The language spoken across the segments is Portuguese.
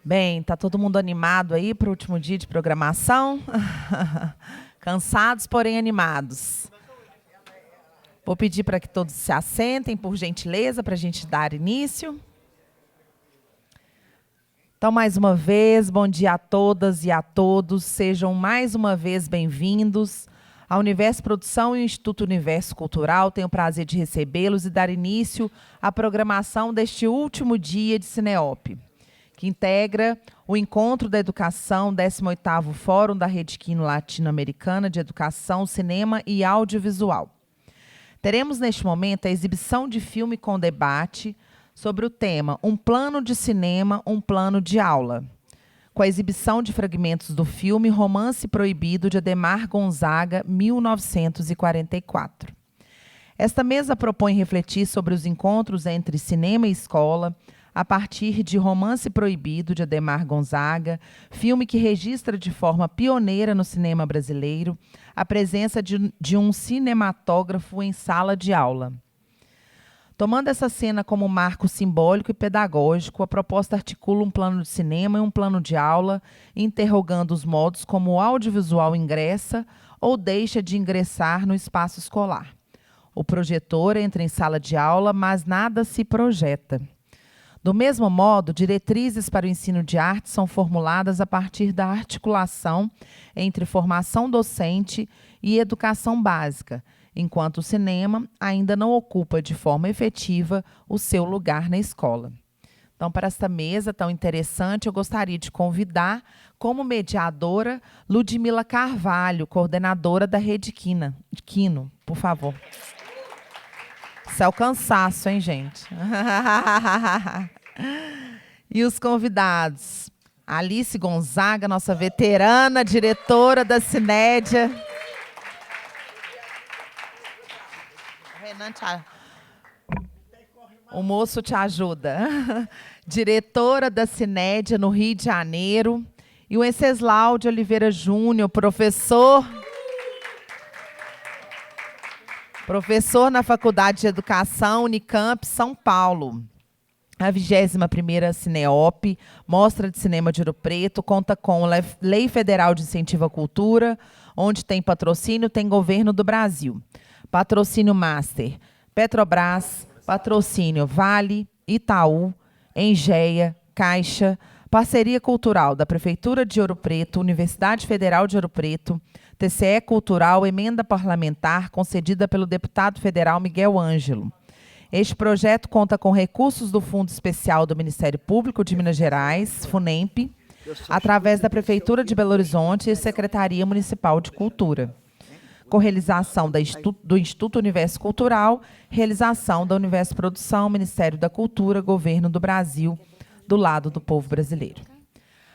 Bem, tá todo mundo animado aí para o último dia de programação? Cansados, porém animados. Vou pedir para que todos se assentem, por gentileza, para a gente dar início. Então, mais uma vez, bom dia a todas e a todos. Sejam mais uma vez bem-vindos. A Universo Produção e o Instituto Universo Cultural têm o prazer de recebê-los e dar início à programação deste último dia de Cineop, que integra o Encontro da Educação, 18º Fórum da Rede Quino Latino-Americana de Educação, Cinema e Audiovisual. Teremos, neste momento, a exibição de filme com debate sobre o tema Um Plano de Cinema, um Plano de Aula, com a exibição de fragmentos do filme Romance Proibido, de Adhemar Gonzaga, 1944. Esta mesa propõe refletir sobre os encontros entre cinema e escola, a partir de Romance Proibido, de Adhemar Gonzaga, filme que registra de forma pioneira no cinema brasileiro a presença de um cinematógrafo em sala de aula. Tomando essa cena como marco simbólico e pedagógico, a proposta articula um plano de cinema e um plano de aula, interrogando os modos como o audiovisual ingressa ou deixa de ingressar no espaço escolar. O projetor entra em sala de aula, mas nada se projeta. Do mesmo modo, diretrizes para o ensino de arte são formuladas a partir da articulação entre formação docente e educação básica, enquanto o cinema ainda não ocupa de forma efetiva o seu lugar na escola. Então, para esta mesa tão interessante, eu gostaria de convidar, como mediadora, Ludmila Carvalho, coordenadora da Rede Quino, por favor. Isso é o cansaço, hein, gente? E os convidados, Alice Gonzaga, nossa veterana diretora da Cinédia. O moço te ajuda. Diretora da Cinédia no Rio de Janeiro. E o Wenceslau de Oliveira Júnior, professor na Faculdade de Educação, Unicamp, São Paulo. A 21ª Cineop, Mostra de Cinema de Ouro Preto, conta com Lei Federal de Incentivo à Cultura, onde tem patrocínio, tem Governo do Brasil. Patrocínio Master, Petrobras, patrocínio Vale, Itaú, Engea, Caixa, parceria cultural da Prefeitura de Ouro Preto, Universidade Federal de Ouro Preto, TCE Cultural, emenda parlamentar concedida pelo deputado federal Miguel Ângelo. Este projeto conta com recursos do Fundo Especial do Ministério Público de Minas Gerais, FUNEMP, através da Prefeitura de Belo Horizonte e Secretaria Municipal de Cultura. Com realização do Instituto Universo Cultural, realização da Universo Produção, Ministério da Cultura, Governo do Brasil, do lado do povo brasileiro.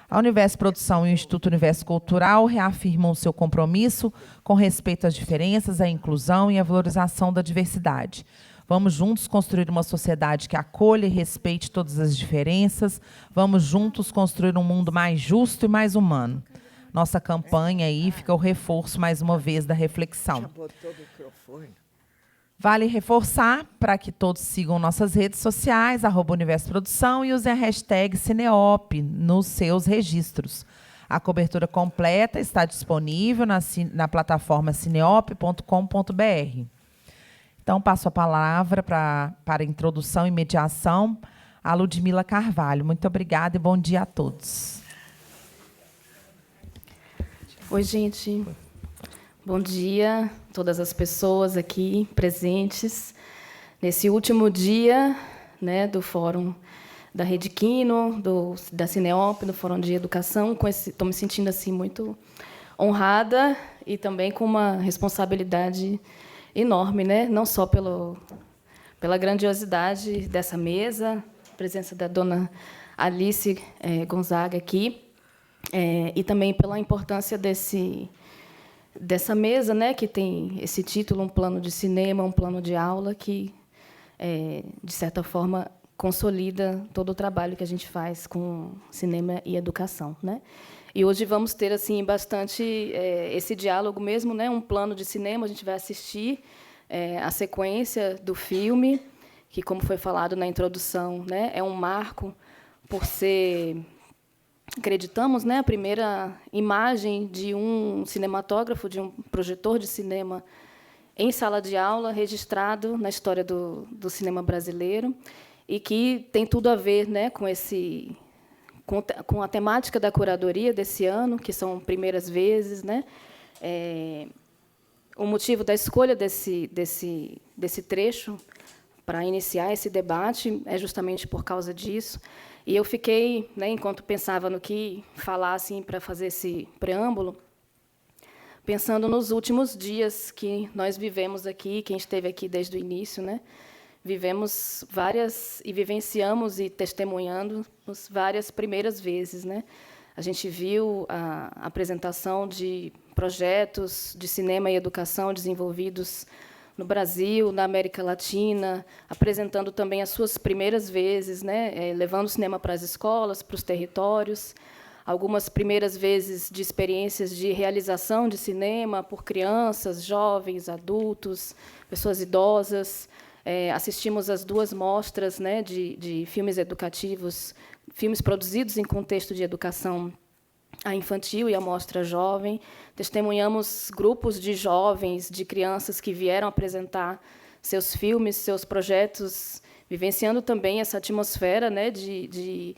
A Universo Produção e o Instituto Universo Cultural reafirmam seu compromisso com respeito às diferenças, à inclusão e à valorização da diversidade. Vamos juntos construir uma sociedade que acolha e respeite todas as diferenças. Vamos juntos construir um mundo mais justo e mais humano. Nossa campanha aí fica o reforço, mais uma vez, da reflexão. Vale reforçar para que todos sigam nossas redes sociais, @Universo Produção, e usem a hashtag Cineop nos seus registros. A cobertura completa está disponível na plataforma cineop.com.br. Então, passo a palavra para a introdução e mediação a Ludmila Carvalho. Muito obrigada e bom dia a todos. Oi, gente. Bom dia a todas as pessoas aqui presentes nesse último dia, né, do Fórum da Rede Quino, da Cineop, do Fórum de Educação. Estou me sentindo assim muito honrada e também com uma responsabilidade enorme, né? Não só pela grandiosidade dessa mesa, a presença da dona Alice Gonzaga aqui, e também pela importância dessa mesa, né, que tem esse título, Um Plano de Cinema, um Plano de Aula, que, de certa forma, consolida todo o trabalho que a gente faz com cinema e educação, né? E hoje vamos ter assim bastante esse diálogo mesmo, né? Um plano de cinema, a gente vai assistir a sequência do filme, que, como foi falado na introdução, né, é um marco por ser acreditamos, né, a primeira imagem de um cinematógrafo, de um projetor de cinema em sala de aula, registrado na história do cinema brasileiro, e que tem tudo a ver, né, com a temática da curadoria desse ano, que são primeiras vezes, né? O motivo da escolha desse trecho para iniciar esse debate é justamente por causa disso. E eu fiquei, né, enquanto pensava no que falar assim, para fazer esse preâmbulo, pensando nos últimos dias que nós vivemos aqui, quem esteve aqui desde o início, né? Vivemos várias e vivenciamos e testemunhando várias primeiras vezes, né? A gente viu a apresentação de projetos de cinema e educação desenvolvidos no Brasil, na América Latina, apresentando também as suas primeiras vezes, né? Levando o cinema para as escolas, para os territórios, algumas primeiras vezes de experiências de realização de cinema por crianças, jovens, adultos, pessoas idosas. Assistimos às 2 mostras, né, de filmes educativos, filmes produzidos em contexto de educação a infantil e a mostra jovem. Testemunhamos grupos de jovens, de crianças que vieram apresentar seus filmes, seus projetos, vivenciando também essa atmosfera, né, de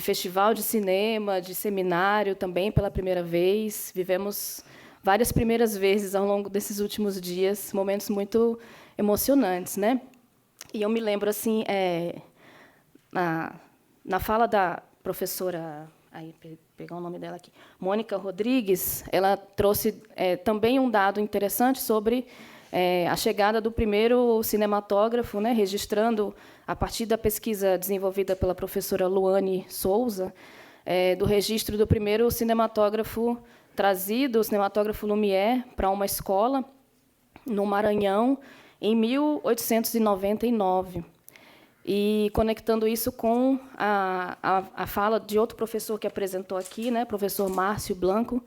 festival de cinema, de seminário, também pela primeira vez. Vivemos várias primeiras vezes ao longo desses últimos dias, momentos muito emocionantes, né? E eu me lembro assim, na fala da professora, aí pegar o nome dela aqui, Mônica Rodrigues, ela trouxe também um dado interessante sobre a chegada do primeiro cinematógrafo, né, registrando, a partir da pesquisa desenvolvida pela professora Luane Souza, do registro do primeiro cinematógrafo trazido, o cinematógrafo Lumière, para uma escola no Maranhão, em 1899. E conectando isso com a fala de outro professor que apresentou aqui, né, professor Márcio Blanco,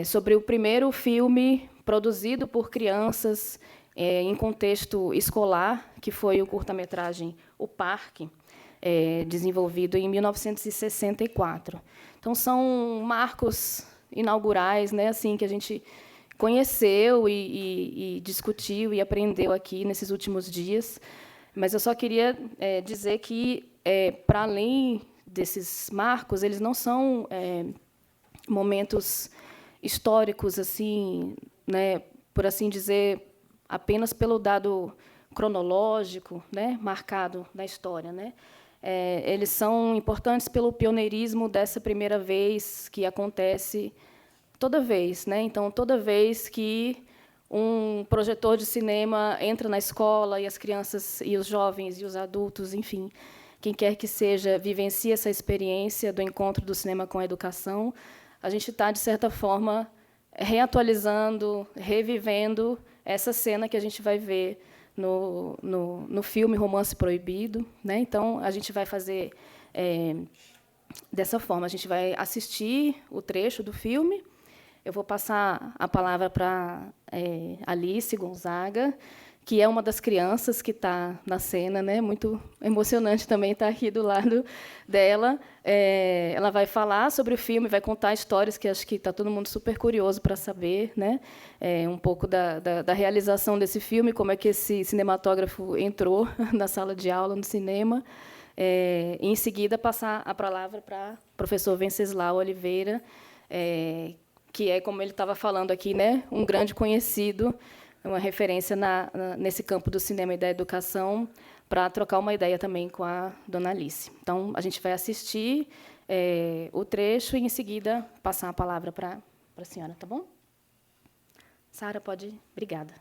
sobre o primeiro filme produzido por crianças em contexto escolar, que foi o curta-metragem O Parque, desenvolvido em 1964. Então, são marcos inaugurais, né, assim, que a gente conheceu e discutiu e aprendeu aqui nesses últimos dias. Mas eu só queria dizer que, para além desses marcos, eles não são momentos históricos, assim, né, por assim dizer, apenas pelo dado cronológico, né, marcado da história, né? Eles são importantes pelo pioneirismo dessa primeira vez que acontece toda vez, né? Então, toda vez que um projetor de cinema entra na escola e as crianças e os jovens e os adultos, enfim, quem quer que seja, vivencia essa experiência do encontro do cinema com a educação, a gente está, de certa forma, reatualizando, revivendo essa cena que a gente vai ver no filme Romance Proibido, né? Então, a gente vai fazer dessa forma. A gente vai assistir o trecho do filme. Eu vou passar a palavra para Alice Gonzaga, que é uma das crianças que está na cena, né? Muito emocionante também estar aqui do lado dela. Ela vai falar sobre o filme, vai contar histórias que acho que está todo mundo super curioso para saber, né? Um pouco da realização desse filme, como é que esse cinematógrafo entrou na sala de aula, no cinema. E, em seguida, passar a palavra para o professor Venceslau Oliveira, que é, como ele estava falando aqui, né, um grande conhecido, uma referência nesse campo do cinema e da educação, para trocar uma ideia também com a dona Alice. Então, a gente vai assistir o trecho e, em seguida, passar a palavra para a senhora, tá bom? Sara, pode ir. Obrigada.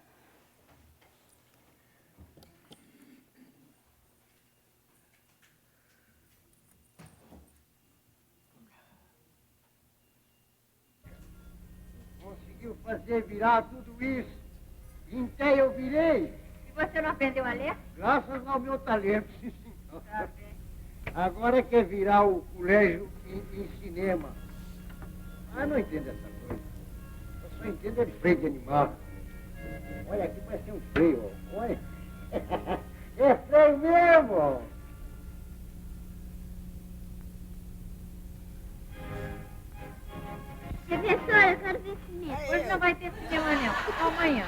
Conseguiu fazer virar tudo isso. Então eu virei. E você não aprendeu a ler? Graças ao meu talento, sim, senhor. Tá bem. Agora quer virar o colégio em cinema. Ah, não entendo essa coisa. Eu só entendo de freio de animal. Olha, aqui parece um freio, ó. Olha. É freio mesmo, ó. amanhã.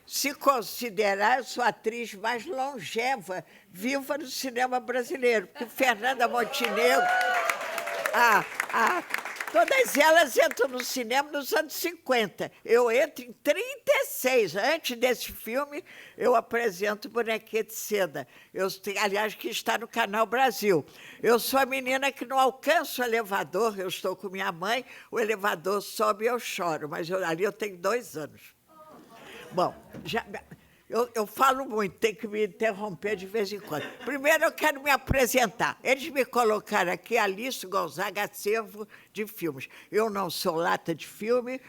Se considerar, eu sou a atriz mais longeva viva no cinema brasileiro, porque Fernanda Montenegro, todas elas entram no cinema nos anos 50. Eu entro em 36. Antes desse filme, eu apresento Bonequinha de Seda. Aliás, que está no Canal Brasil. Eu sou a menina que não alcança o elevador. Eu estou com minha mãe, o elevador sobe e eu choro. Mas ali eu tenho 2 anos. Bom, eu falo muito, tem que me interromper de vez em quando. Primeiro, eu quero me apresentar. Eles me colocaram aqui, Alice Gonzaga, acervo de filmes. Eu não sou lata de filme,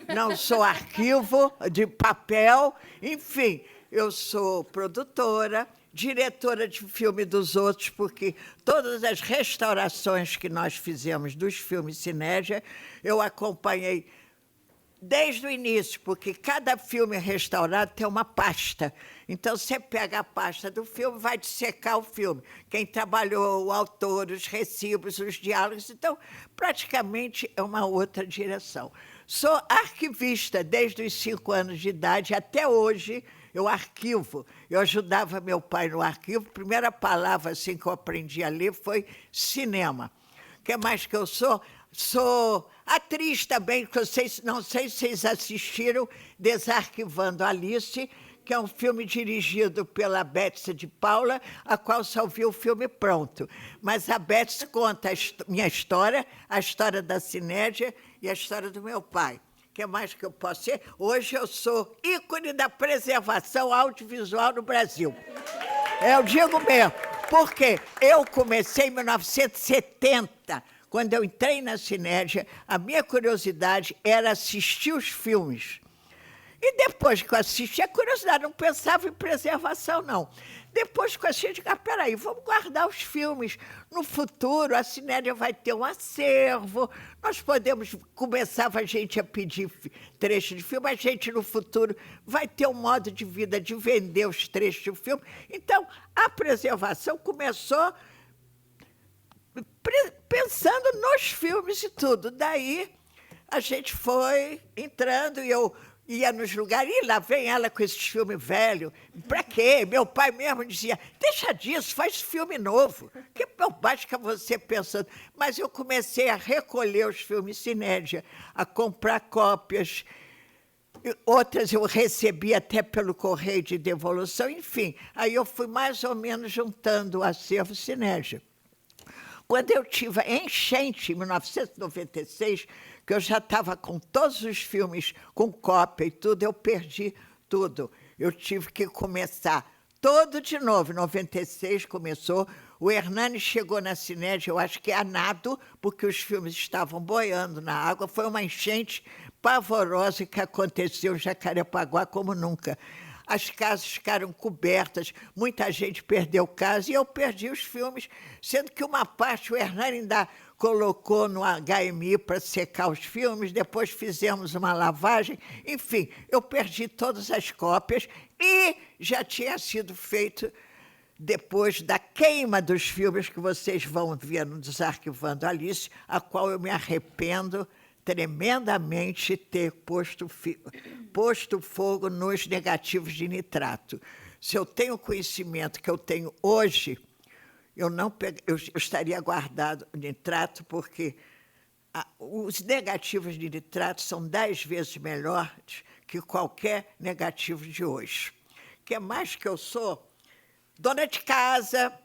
não sou arquivo de papel, enfim, eu sou produtora, diretora de filme dos outros, porque todas as restaurações que nós fizemos dos filmes Cinédia, eu acompanhei desde o início, porque cada filme restaurado tem uma pasta. Então, você pega a pasta do filme, vai dissecar o filme. Quem trabalhou, o autor, os recibos, os diálogos. Então, praticamente é uma outra direção. Sou arquivista desde os 5 anos de idade até hoje. Eu arquivo. Eu ajudava meu pai no arquivo. A primeira palavra assim, que eu aprendi a ler foi cinema. O que mais que eu sou? Sou atriz também, que não sei se vocês assistiram Desarquivando Alice, que é um filme dirigido pela Betsy de Paula, a qual só viu o filme pronto. Mas a Betsy conta a minha história, a história da Cinédia e a história do meu pai. O que mais que eu posso ser? Hoje eu sou ícone da preservação audiovisual no Brasil. Eu digo mesmo, porque eu comecei em 1970, quando eu entrei na Cinédia, a minha curiosidade era assistir os filmes. E depois que eu assisti, a curiosidade, não pensava em preservação, não. Depois que eu assisti, eu digo, peraí, vamos guardar os filmes. No futuro, a Cinédia vai ter um acervo, nós podemos, começava a gente a pedir trechos de filme, a gente, no futuro, vai ter um modo de vida de vender os trechos de filme. Então, a preservação começou pensando nos filmes e tudo. Daí, a gente foi entrando e eu ia nos lugares, e lá vem ela com esses filmes velhos. Para quê? Meu pai mesmo dizia, deixa disso, faz filme novo. Que bobagem você pensando. Mas eu comecei a recolher os filmes Cinédia, a comprar cópias. Outras eu recebi até pelo correio de devolução, enfim. Aí eu fui mais ou menos juntando o acervo Cinédia. Quando eu tive a enchente, em 1996, que eu já estava com todos os filmes com cópia e tudo, eu perdi tudo. Eu tive que começar todo de novo. Em 96 começou. O Hernani chegou na Cinédia, eu acho que a nado, porque os filmes estavam boiando na água. Foi uma enchente pavorosa que aconteceu em Jacarepaguá como nunca. As casas ficaram cobertas, muita gente perdeu casa e eu perdi os filmes, sendo que uma parte o Hernani ainda colocou no HMI para secar os filmes, depois fizemos uma lavagem, enfim, eu perdi todas as cópias e já tinha sido feito, depois da queima dos filmes que vocês vão ver no Desarquivando Alice, a qual eu me arrependo tremendamente ter posto fogo nos negativos de nitrato. Se eu tenho o conhecimento que eu tenho hoje, eu estaria guardado nitrato, porque os negativos de nitrato são 10 vezes melhores que qualquer negativo de hoje. O que mais que eu sou? Dona de casa.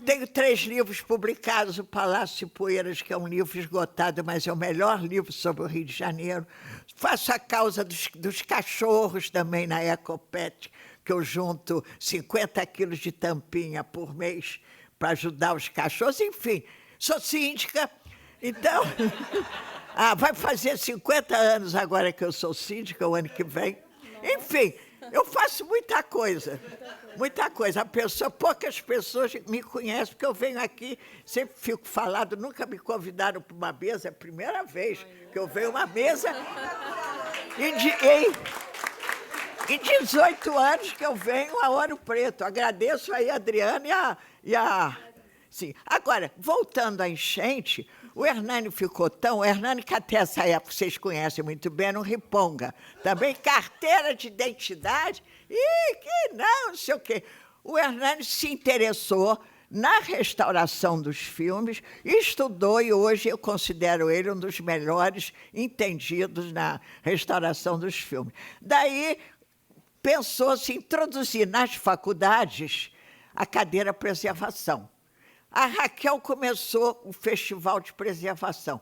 Tenho 3 livros publicados, O Palácio de Poeiras, que é um livro esgotado, mas é o melhor livro sobre o Rio de Janeiro. Faço a causa dos cachorros também na Ecopet, que eu junto 50 quilos de tampinha por mês para ajudar os cachorros. Enfim, sou síndica, então... vai fazer 50 anos agora que eu sou síndica, o ano que vem. Enfim, eu faço muita coisa. Muita coisa. Poucas pessoas me conhecem, porque eu venho aqui, sempre fico falado, nunca me convidaram para uma mesa, é a primeira vez que eu venho a uma mesa E 18 anos que eu venho a Ouro Preto. Agradeço aí a Adriana Sim. Agora, voltando à enchente, o Hernani ficou tão... O Hernani, que até essa época vocês conhecem muito bem, era um riponga. Também carteira de identidade. Que não sei o quê. O Hernani se interessou na restauração dos filmes, estudou e hoje eu considero ele um dos melhores entendidos na restauração dos filmes. Daí pensou-se em introduzir nas faculdades a cadeira preservação. A Raquel começou o Festival de Preservação.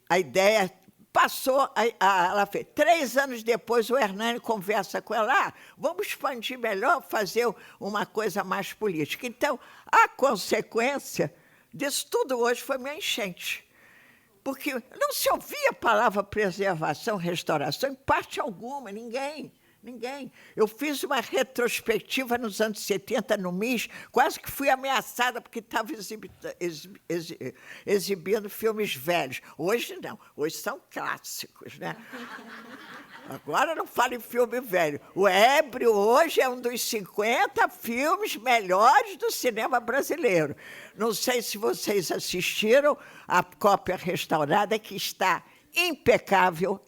A ideia passou, ela fez. 3 anos depois, o Hernani conversa com ela, vamos expandir melhor, fazer uma coisa mais política. Então, a consequência disso tudo hoje foi minha enchente. Porque não se ouvia a palavra preservação, restauração, em parte alguma, ninguém. Eu fiz uma retrospectiva nos anos 70 no MIS, quase que fui ameaçada porque estava exibindo filmes velhos. Hoje não, hoje são clássicos, né? Agora não falo em filme velho. O Ébrio hoje é um dos 50 filmes melhores do cinema brasileiro. Não sei se vocês assistiram a cópia restaurada, que está impecável.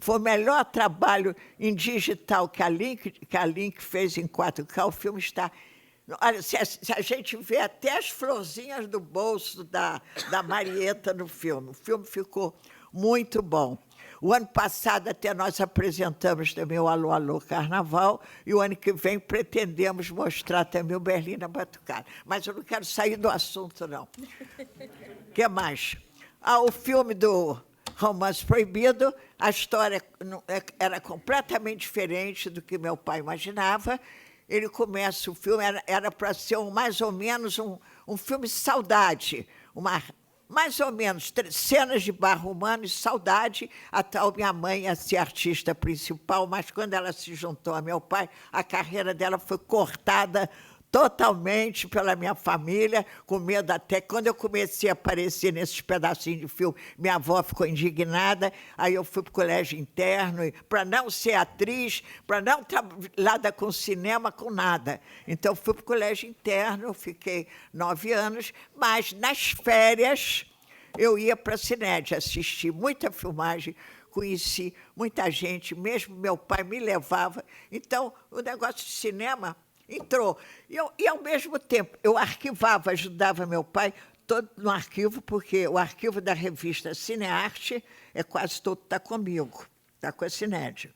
Foi o melhor trabalho em digital que a Link fez em 4K. O filme está... Olha, se a gente vê até as florzinhas do bolso da Marieta no filme. O filme ficou muito bom. O ano passado até nós apresentamos também o Alô, Alô Carnaval, e o ano que vem pretendemos mostrar também o Berlim na Batucada. Mas eu não quero sair do assunto, não. O que mais? O filme do Romance Proibido, a história era completamente diferente do que meu pai imaginava. Ele começa o filme, era para ser mais ou menos um filme saudade, mais ou menos cenas de barro humano e saudade. A tal minha mãe ia ser artista principal, mas quando ela se juntou a meu pai, a carreira dela foi cortada totalmente pela minha família, com medo até. Quando eu comecei a aparecer nesses pedacinhos de filme, minha avó ficou indignada, aí eu fui para o colégio interno, para não ser atriz, para não nada com cinema, com nada. Então, fui para o colégio interno, eu fiquei 9 anos, mas nas férias eu ia para a Cined, assisti muita filmagem, conheci muita gente, mesmo meu pai me levava. Então, o negócio de cinema entrou. E, ao mesmo tempo, eu arquivava, ajudava meu pai todo no arquivo, porque o arquivo da revista Cinearte quase todo está comigo, está com a Cined.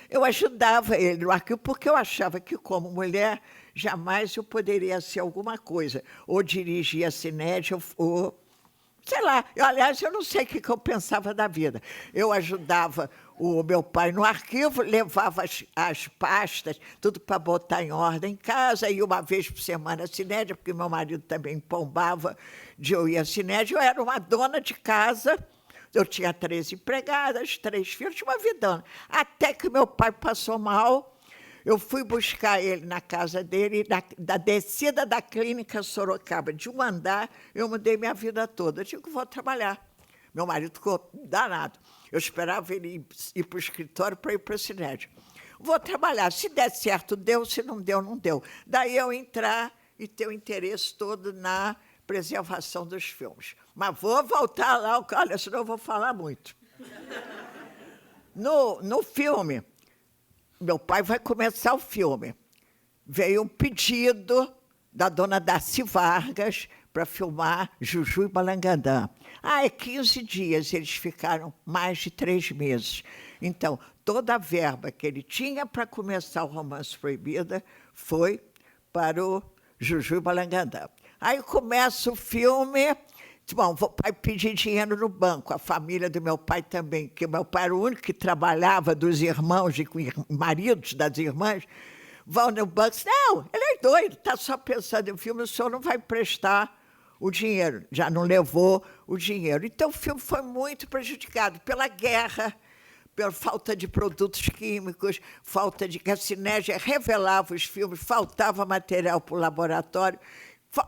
Eu ajudava ele no arquivo, porque eu achava que, como mulher, jamais eu poderia ser alguma coisa. Ou dirigir a Cined, ou sei lá. Aliás, eu não sei o que eu pensava da vida. Eu ajudava o meu pai no arquivo, levava as pastas, tudo para botar em ordem em casa, e uma vez por semana a Cined, porque meu marido também pombava de eu ir à Cined. Eu era uma dona de casa, eu tinha 3 empregadas, 3 filhos, tinha uma vidona. Até que meu pai passou mal, eu fui buscar ele na casa dele, da descida da clínica Sorocaba, de um andar, eu mudei minha vida toda. Eu digo, vou trabalhar. Meu marido ficou danado. Eu esperava ele ir para o escritório para ir para a Cined. Vou trabalhar. Se der certo, deu. Se não deu, não deu. Daí eu entrar e ter o interesse todo na preservação dos filmes. Mas vou voltar lá, olha, senão eu vou falar muito. No filme, meu pai vai começar o filme. Veio um pedido da dona Darcy Vargas para filmar Juju e Balangandã. 15 dias, eles ficaram mais de 3 meses. Então, toda a verba que ele tinha para começar o Romance Proibido foi para o Juju e Balangandã. Aí começa o filme. Bom, vou pedir dinheiro no banco, a família do meu pai também, porque meu pai era o único que trabalhava dos irmãos e maridos das irmãs, vão no banco e dizem, não, ele é doido, está só pensando em filme, o senhor não vai prestar o dinheiro, já não levou o dinheiro. Então, o filme foi muito prejudicado pela guerra, pela falta de produtos químicos, falta de... A Cined revelava os filmes, faltava material para o laboratório.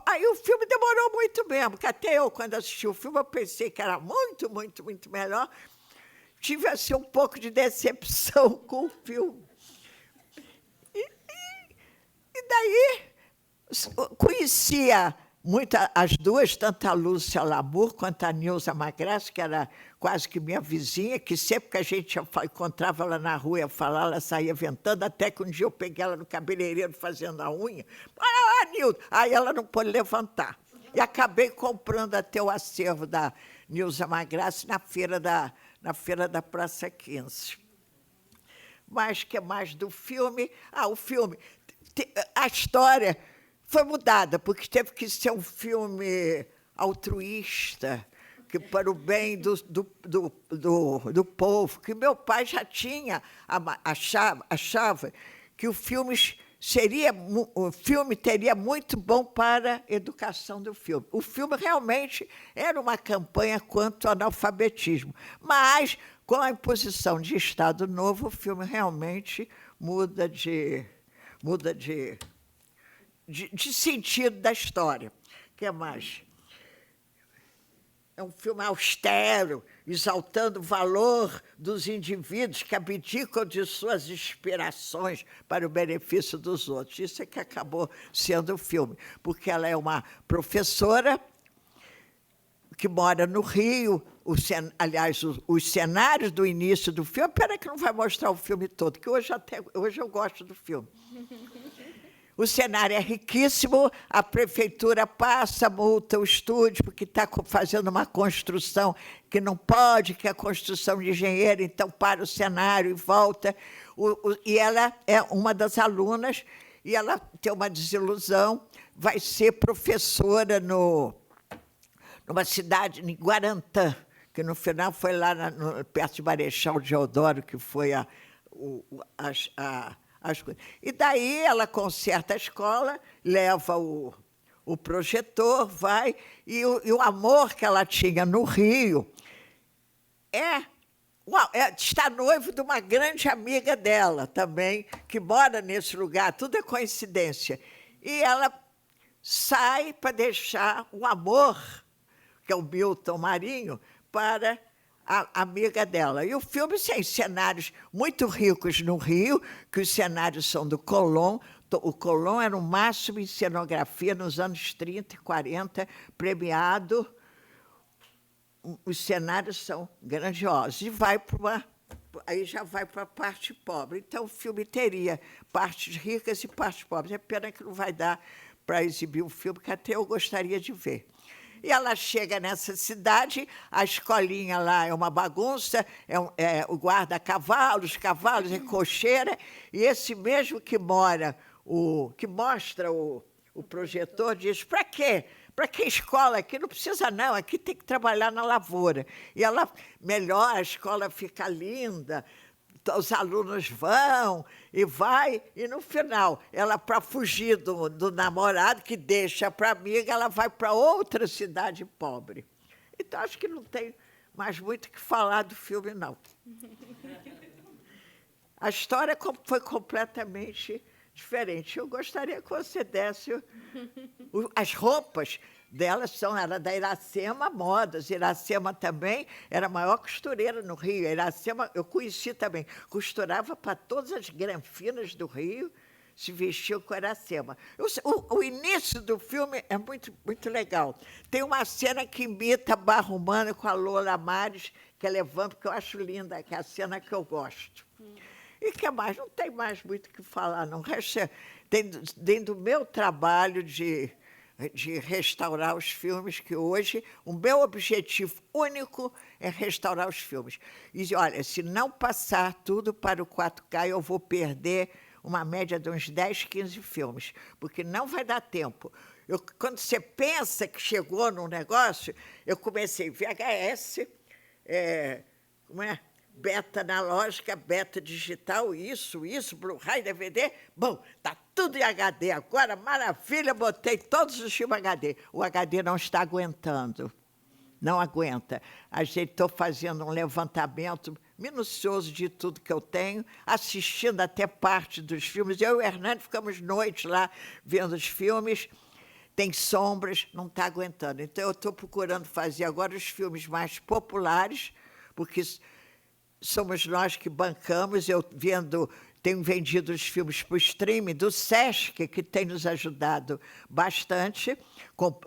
Aí o filme demorou muito mesmo, que até eu, quando assisti o filme, eu pensei que era muito, muito, muito melhor. tive assim, um pouco de decepção com o filme. E daí, conhecia muito as duas, tanto a Lúcia Lamour quanto a Nilza Magrassi, que era quase que minha vizinha, que sempre que a gente encontrava ela na rua, ia falar, ela saía ventando, até que um dia eu peguei ela no cabeleireiro fazendo a unha. Nilza! Aí ela não pôde levantar. E acabei comprando até o acervo da Nilza Magrassi na feira da Praça 15. Mas o que mais do filme? O filme... A história foi mudada, porque teve que ser um filme altruísta, que para o bem do povo, que meu pai já achava que o filme teria muito bom para a educação do filme. O filme realmente era uma campanha contra o analfabetismo, mas, com a imposição de Estado Novo, o filme realmente muda de sentido da história. O que mais? É um filme austero, exaltando o valor dos indivíduos que abdicam de suas inspirações para o benefício dos outros. Isso é que acabou sendo o filme, porque ela é uma professora que mora no Rio. Aliás, os cenários do início do filme... Pena que não vai mostrar o filme todo, que hoje eu gosto do filme. O cenário é riquíssimo, a prefeitura passa, multa o estúdio, porque está fazendo uma construção que não pode, que é a construção de engenheiro, então para o cenário e volta. E ela é uma das alunas, e ela tem uma desilusão, vai ser professora numa cidade, em Guarantã, que no final foi lá perto de Marechal Deodoro, que foi as coisas. E daí ela conserta a escola, leva o projetor, vai, e o amor que ela tinha no Rio está noivo de uma grande amiga dela também, que mora nesse lugar, tudo é coincidência. E ela sai para deixar o amor, que é o Milton Marinho, para a amiga dela. E o filme tem cenários muito ricos no Rio, que os cenários são do Colón. O Colón era o máximo em cenografia nos anos 30 e 40, premiado. Os cenários são grandiosos. E aí já vai para a parte pobre. Então, o filme teria partes ricas e partes pobres. É pena que não vai dar para exibir o filme, que até eu gostaria de ver. E ela chega nessa cidade, a escolinha lá é uma bagunça, o guarda-cavalos, cavalos e cocheira, e esse mesmo que mostra o projetor diz: para quê? Para que escola? Aqui não precisa, não, aqui tem que trabalhar na lavoura. E ela melhora, a escola fica linda, os alunos vão e vai, e no final, ela, para fugir do namorado, que deixa para a amiga, ela vai para outra cidade pobre. Então, acho que não tem mais muito o que falar do filme, não. A história foi completamente diferente. Eu gostaria que você desse... As roupas delas era da Iracema Modas. Iracema também era a maior costureira no Rio. A Iracema, eu conheci também, costurava para todas as granfinas do Rio, se vestiu com a Iracema. O início do filme é muito, muito legal. Tem uma cena que imita a Barra Humana com a Lola Mares, que é levando, que eu acho linda, que é a cena que eu gosto. E que mais? Não tem mais muito o que falar, não. Dentro do meu trabalho de restaurar os filmes, que hoje o meu objetivo único é restaurar os filmes. E, olha, se não passar tudo para o 4K, eu vou perder uma média de uns 10, 15 filmes, porque não vai dar tempo. Quando você pensa que chegou num negócio, eu comecei VHS, beta analógica, beta digital, isso, Blu-ray, DVD. Bom, está tudo em HD agora, maravilha, botei todos os filmes HD. O HD não está aguentando, não aguenta. Estou fazendo um levantamento minucioso de tudo que eu tenho, assistindo até parte dos filmes. Eu e o Hernani ficamos noites lá vendo os filmes. Tem sombras, não está aguentando. Então, eu estou procurando fazer agora os filmes mais populares, porque somos nós que bancamos. Eu tenho vendido os filmes para o streaming do Sesc, que tem nos ajudado bastante,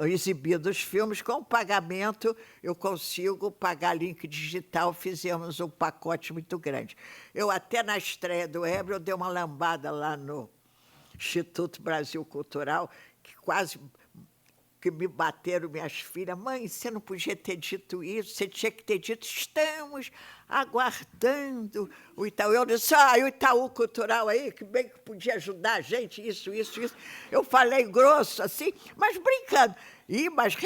exibido os filmes. Com pagamento, eu consigo pagar link digital. Fizemos um pacote muito grande. Eu, até na estreia do Ébrio, eu dei uma lambada lá no Instituto Brasil Cultural, que me bateram minhas filhas. Mãe, você não podia ter dito isso, você tinha que ter dito, estamos aguardando o Itaú. Eu disse, o Itaú Cultural aí, que bem que podia ajudar a gente, isso. Eu falei grosso, assim, mas brincando. Mas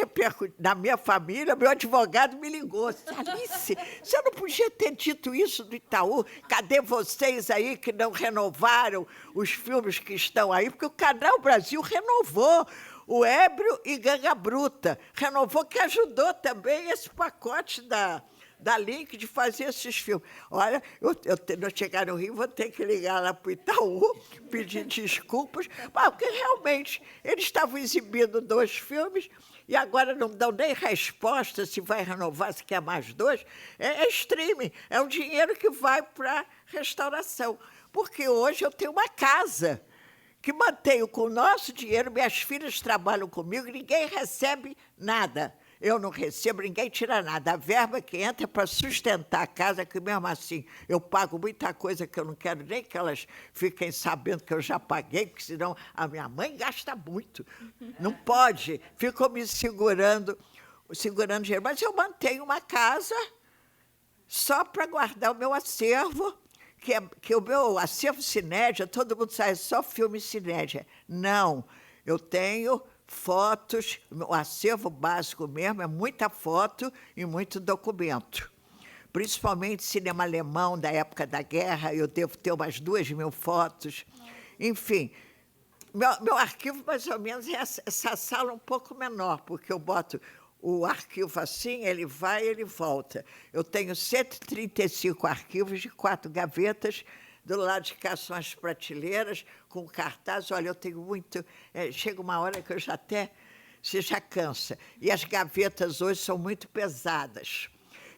na minha família, meu advogado me ligou. Alice, você não podia ter dito isso do Itaú? Cadê vocês aí que não renovaram os filmes que estão aí? Porque o Canal Brasil renovou o Ébrio e Ganga Bruta. Renovou, que ajudou também esse pacote da Link de fazer esses filmes. Olha, eu chegar no Rio, vou ter que ligar lá para o Itaú, pedir desculpas, porque realmente eles estavam exibindo 2 filmes e agora não dão nem resposta se vai renovar, se quer mais 2. É streaming, é um dinheiro que vai para restauração. Porque hoje eu tenho uma casa que mantenho com o nosso dinheiro, minhas filhas trabalham comigo, ninguém recebe nada. Eu não recebo, ninguém tira nada. A verba que entra é para sustentar a casa, que mesmo assim eu pago muita coisa que eu não quero nem que elas fiquem sabendo que eu já paguei, porque senão a minha mãe gasta muito. Não pode. Ficam me segurando dinheiro. Mas eu mantenho uma casa só para guardar o meu acervo, que o meu acervo Cinédia, todo mundo sabe, só filme Cinédia. Não, eu tenho fotos, o acervo básico mesmo é muita foto e muito documento. Principalmente cinema alemão da época da guerra, eu devo ter umas 2.000 fotos. Enfim, meu arquivo mais ou menos é essa sala um pouco menor, porque eu boto o arquivo assim, ele vai e ele volta. Eu tenho 135 arquivos de 4 gavetas, do lado de cá são as prateleiras, com cartaz. Olha, eu tenho muito... chega uma hora que eu você já cansa. E as gavetas hoje são muito pesadas.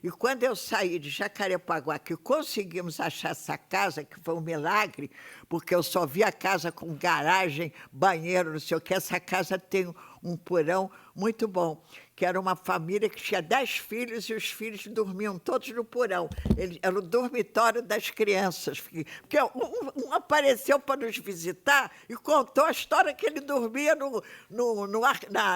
E quando eu saí de Jacarepaguá, que conseguimos achar essa casa, que foi um milagre, porque eu só vi a casa com garagem, banheiro, não sei o que, essa casa tem um porão muito bom, que era uma família que tinha 10 filhos e os filhos dormiam todos no porão. Era o dormitório das crianças, porque um apareceu para nos visitar e contou a história que ele dormia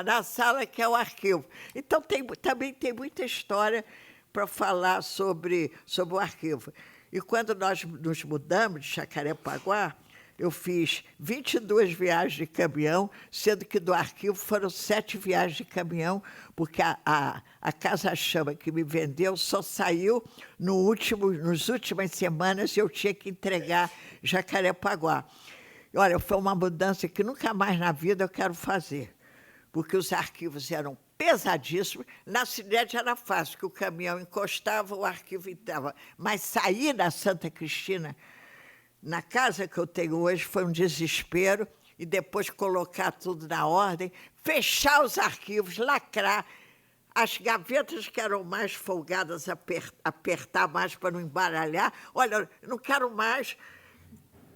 na sala que é o arquivo. Então, também tem muita história para falar sobre o arquivo. E quando nós nos mudamos de Jacarepaguá, eu fiz 22 viagens de caminhão, sendo que do arquivo foram 7 viagens de caminhão, porque a Casa Chama que me vendeu só saiu nas últimas semanas, eu tinha que entregar Jacarepaguá. Olha, foi uma mudança que nunca mais na vida eu quero fazer, porque os arquivos eram pesadíssimos. Na cidade era fácil, que o caminhão encostava, o arquivo entrava. Mas sair da Santa Cristina, na casa que eu tenho hoje, foi um desespero, e depois colocar tudo na ordem, fechar os arquivos, lacrar, as gavetas que eram mais folgadas, apertar mais para não embaralhar. Olha, eu não quero mais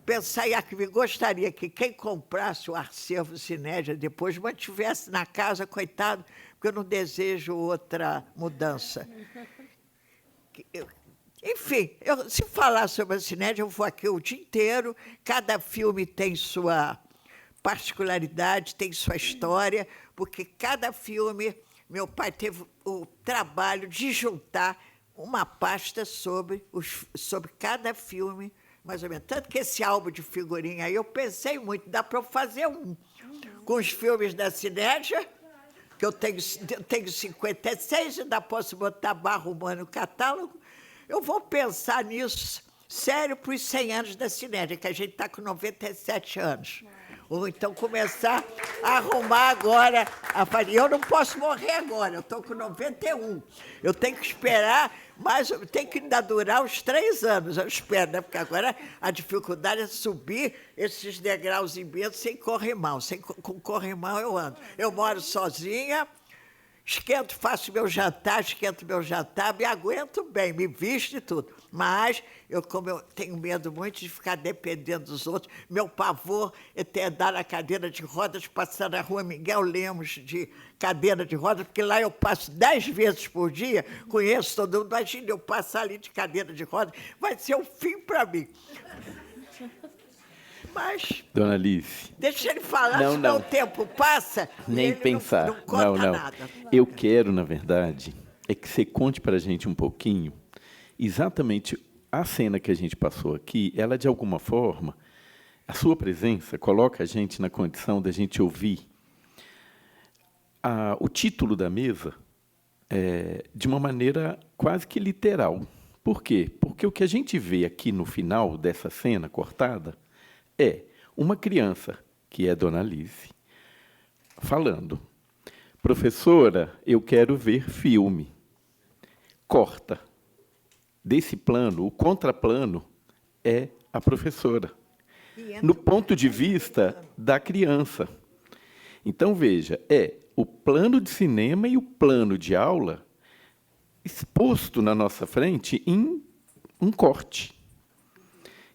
pensar em arquivo. Gostaria que quem comprasse o acervo Cinédia depois mantivesse na casa, coitado, porque eu não desejo outra mudança. Enfim, se falar sobre a Cinédia, eu vou aqui o dia inteiro. Cada filme tem sua particularidade, tem sua história, porque cada filme, meu pai teve o trabalho de juntar uma pasta sobre cada filme, mais ou menos. Tanto que esse álbum de figurinha aí, eu pensei muito, dá para eu fazer um com os filmes da Cinédia, que eu tenho 56, ainda posso botar barra humana no catálogo. Eu vou pensar nisso, sério, para os 100 anos da Cinédia, que a gente está com 97 anos. Ou então começar a arrumar agora. Eu não posso morrer agora, eu estou com 91. Eu tenho que esperar, mas tem que ainda durar uns 3 anos, eu espero, né? Porque agora a dificuldade é subir esses degraus imensos sem corrimão. Com corrimão eu ando. Eu moro sozinha esquento, faço meu jantar, esquento meu jantar, me aguento bem, me visto e tudo. Mas, como eu tenho medo muito de ficar dependendo dos outros, meu pavor é ter andar na cadeira de rodas, passar na rua Miguel Lemos de cadeira de rodas, porque lá eu passo 10 vezes por dia, conheço todo mundo. Imagina eu passar ali de cadeira de rodas, vai ser o fim para mim. Mas, Dona Alice, deixa ele falar, Não, senão não. o tempo passa nem e ele pensar. não conta nada. Eu quero, na verdade, é que você conte para a gente um pouquinho, exatamente a cena que a gente passou aqui, ela, de alguma forma, a sua presença coloca a gente na condição da gente ouvir o título da mesa de uma maneira quase que literal. Por quê? Porque o que a gente vê aqui no final dessa cena cortada é uma criança, que é Dona Alice, falando: professora, eu quero ver filme. Corta. Desse plano, o contraplano é a professora, no ponto de vista da criança. Então, veja, o plano de cinema e o plano de aula exposto na nossa frente em um corte.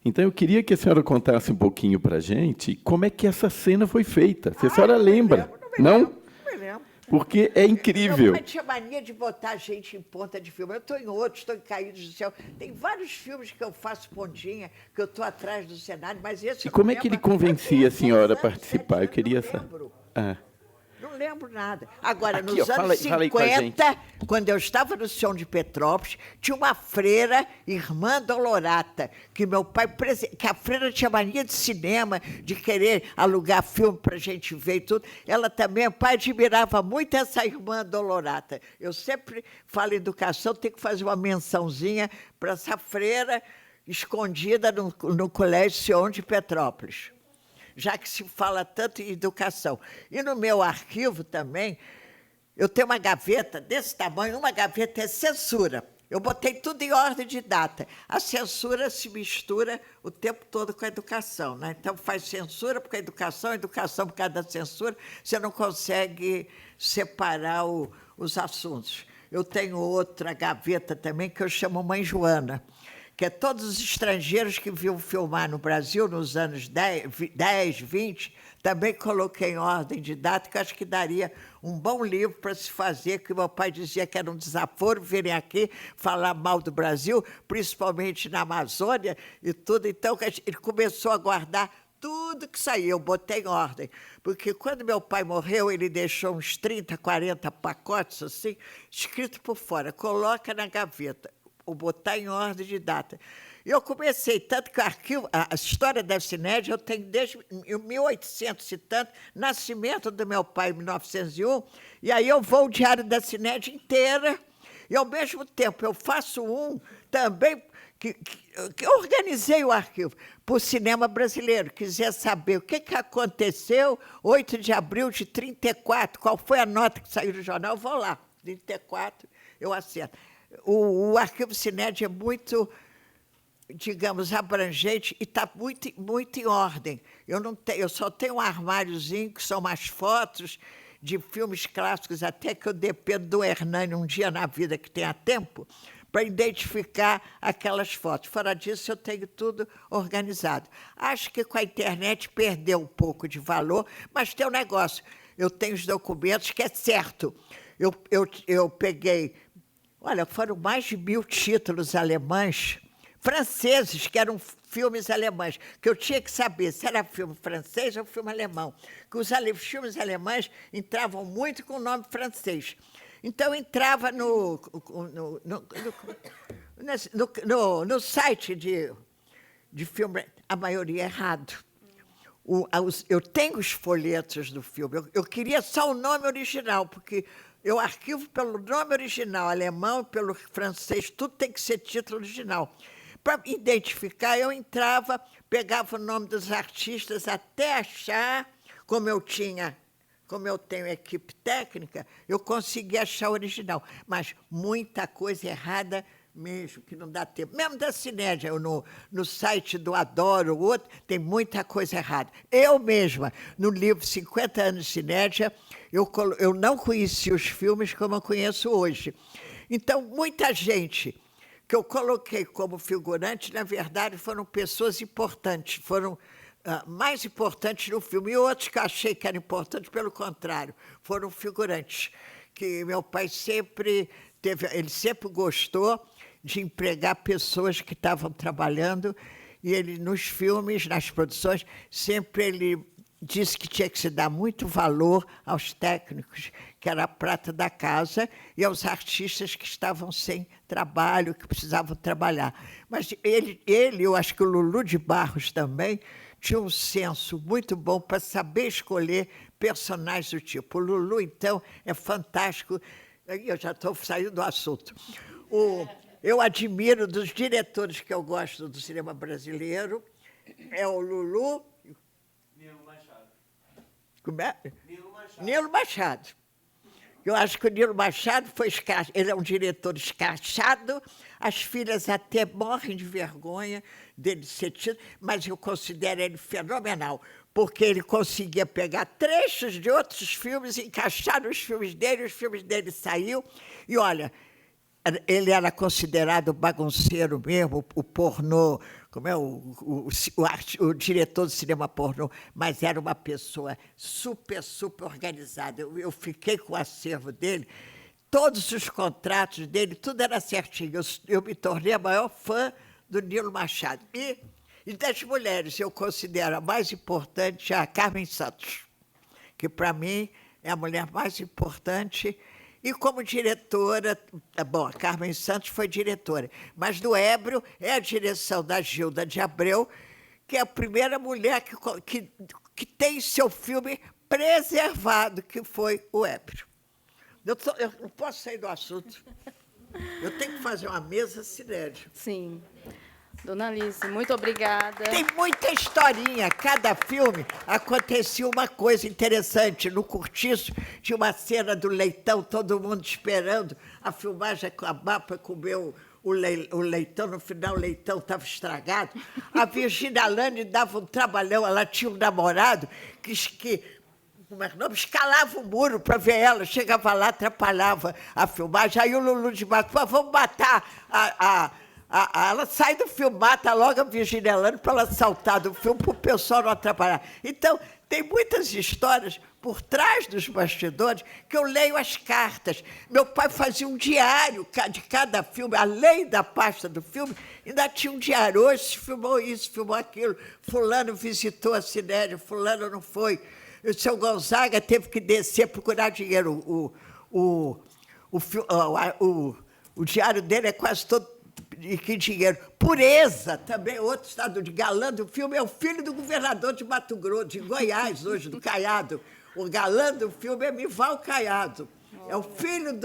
Então, eu queria que a senhora contasse um pouquinho para a gente como é que essa cena foi feita. Se a senhora lembra? Não? Não me lembro. Porque é incrível. Meu pai tinha mania de botar gente em ponta de filme. Eu estou em outros, estou em Caídos do Céu. Tem vários filmes que eu faço pontinha, que eu estou atrás do cenário, mas esse E como é que ele convencia a senhora a participar? Eu queria saber. saber. Ah. Não lembro nada. Agora, Aqui, nos ó, anos fala aí com a 50, quando eu estava no Sião de Petrópolis, tinha uma freira, irmã Dolorata, que meu pai, que a freira tinha mania de cinema, de querer alugar filme para a gente ver e tudo. Ela também, o pai admirava muito essa irmã Dolorata. Eu sempre falo em educação, tem que fazer uma mençãozinha para essa freira escondida no Colégio Sião de Petrópolis, já que se fala tanto em educação. E no meu arquivo também, eu tenho uma gaveta desse tamanho, uma gaveta é censura. Eu botei tudo em ordem de data. A censura se mistura o tempo todo com a educação, né? Então, faz censura por causa da educação, educação por causa da censura, você não consegue separar os assuntos. Eu tenho outra gaveta também, que eu chamo Mãe Joana, que é todos os estrangeiros que vinham filmar no Brasil nos anos 10, 20, também coloquei em ordem didática, acho que daria um bom livro para se fazer, que meu pai dizia que era um desaforo virem aqui falar mal do Brasil, principalmente na Amazônia e tudo. Então, ele começou a guardar tudo que saía, eu botei em ordem. Porque quando meu pai morreu, ele deixou uns 30, 40 pacotes assim, escrito por fora, coloca na gaveta, ou botar em ordem de data. E eu comecei, tanto que o arquivo, a história da Cinédia, eu tenho desde 1800 e tanto, nascimento do meu pai, em 1901, e aí eu vou o Diário da Cinédia inteira, e ao mesmo tempo eu faço um também, que eu organizei o arquivo para o cinema brasileiro. Quiser saber o que aconteceu, 8 de abril de 34, qual foi a nota que saiu do jornal, eu vou lá, 34, eu acerto. O arquivo Cinédia é muito, digamos, abrangente e está muito, muito em ordem. Eu só tenho um armáriozinho, que são umas fotos de filmes clássicos, até que eu dependo do Hernani um dia na vida que tenha tempo, para identificar aquelas fotos. Fora disso, eu tenho tudo organizado. Acho que com a internet perdeu um pouco de valor, mas tem um negócio. Eu tenho os documentos que é certo. Eu peguei... Olha, foram mais de 1000 títulos alemães, franceses, que eram filmes alemães, que eu tinha que saber se era filme francês ou filme alemão. Que os filmes alemães entravam muito com o nome francês. Então, entrava no site de filme, a maioria errado. Eu tenho os folhetos do filme. Eu queria só o nome original, porque eu arquivo pelo nome original, alemão, pelo francês, tudo tem que ser título original. Para identificar, eu entrava, pegava o nome dos artistas até achar, como eu tenho equipe técnica, eu consegui achar o original. Mas muita coisa errada mesmo, que não dá tempo. Mesmo da Cinédia, no site do Adoro, o outro, tem muita coisa errada. Eu mesma, no livro 50 anos de Cinédia, eu não conheci os filmes como eu conheço hoje. Então, muita gente que eu coloquei como figurante, na verdade, foram pessoas importantes, foram mais importantes no filme. E outros que eu achei que eram importantes, pelo contrário, foram figurantes. Que meu pai ele sempre gostou de empregar pessoas que estavam trabalhando, e ele, nos filmes, nas produções, sempre ele disse que tinha que se dar muito valor aos técnicos, que era a prata da casa, e aos artistas que estavam sem trabalho, que precisavam trabalhar. Mas eu acho que o Lulu de Barros também tinha um senso muito bom para saber escolher personagens do tipo. O Lulu, então, é fantástico. Eu já estou saindo do assunto. Eu admiro, dos diretores que eu gosto do cinema brasileiro, é o Lulu... Nilo Machado. Como é? Nilo Machado. Nilo Machado. Eu acho que o Nilo Machado ele é um diretor escrachado, as filhas até morrem de vergonha dele ser tido, mas eu considero ele fenomenal, porque ele conseguia pegar trechos de outros filmes, encaixar nos filmes dele, os filmes dele saíam, e olha, ele era considerado bagunceiro mesmo, o pornô, como é o diretor do cinema pornô, mas era uma pessoa super organizada. Eu fiquei com o acervo dele, todos os contratos dele, tudo era certinho. Eu me tornei a maior fã do Nilo Machado. E das mulheres, eu considero a mais importante a Carmen Santos, que, para mim, é a mulher mais importante. E como diretora, bom, a Carmen Santos foi diretora, mas do Ébrio é a direção da Gilda de Abreu, que é a primeira mulher que tem seu filme preservado, que foi o Ébrio. Eu não posso sair do assunto. Eu tenho que fazer uma mesa cinética. Sim. Dona Alice, muito obrigada. Tem muita historinha. Cada filme acontecia uma coisa interessante. No Cortiço tinha uma cena do leitão, todo mundo esperando a filmagem acabar para comer o leitão. No final, o leitão estava estragado. A Virgínia Alane dava um trabalhão. Ela tinha um namorado que escalava o muro para ver ela. Chegava lá, atrapalhava a filmagem. Aí o Lulu de Barros falou, vamos matar ela sai do filme, mata logo a Virgínia Alane para ela saltar do filme para o pessoal não atrapalhar. Então, tem muitas histórias por trás dos bastidores que eu leio as cartas. Meu pai fazia um diário de cada filme, além da pasta do filme, ainda tinha um diário. Hoje se filmou isso, filmou aquilo. Fulano visitou a Cinédia, fulano não foi. O seu Gonzaga teve que descer procurar dinheiro. O diário dele é quase todo... E que dinheiro. Pureza, também outro estado de galã do filme, é o filho do governador de Mato Grosso, de Goiás, hoje, do Caiado. O galã do filme é Mival Caiado. É o filho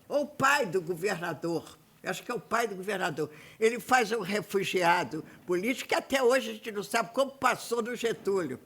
ou o pai do governador. Eu acho que é o pai do governador. Ele faz um refugiado político que até hoje a gente não sabe como passou no Getúlio.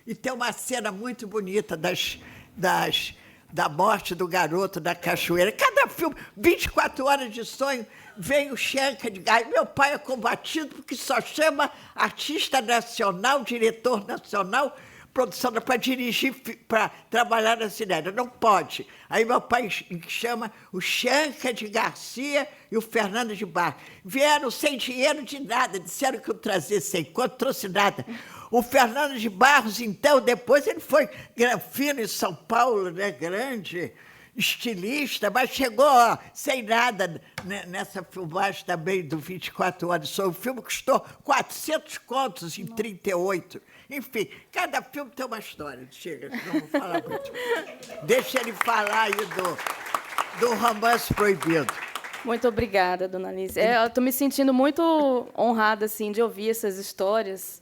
E tem uma cena muito bonita da morte do garoto da cachoeira. Cada filme, 24 horas de sonho, vem o Schenker de Gás. Meu pai é combatido porque só chama artista nacional, diretor nacional, produção para dirigir, para trabalhar na Cinédia. Não pode. Aí meu pai chama o Schenker de Garcia e o Fernando de Barros. Vieram sem dinheiro de nada, disseram que eu trazia sem conto, trouxe nada. O Fernando de Barros, então, depois ele foi granfino em São Paulo, né, grande estilista, mas chegou sem nada nessa filmagem também do 24 horas. O filme custou 400 contos em 38. Enfim, cada filme tem uma história. Chega, não vou falar muito. Deixa ele falar aí do Romance Proibido. Muito obrigada, Dona Alice. Eu estou me sentindo muito honrada assim, de ouvir essas histórias,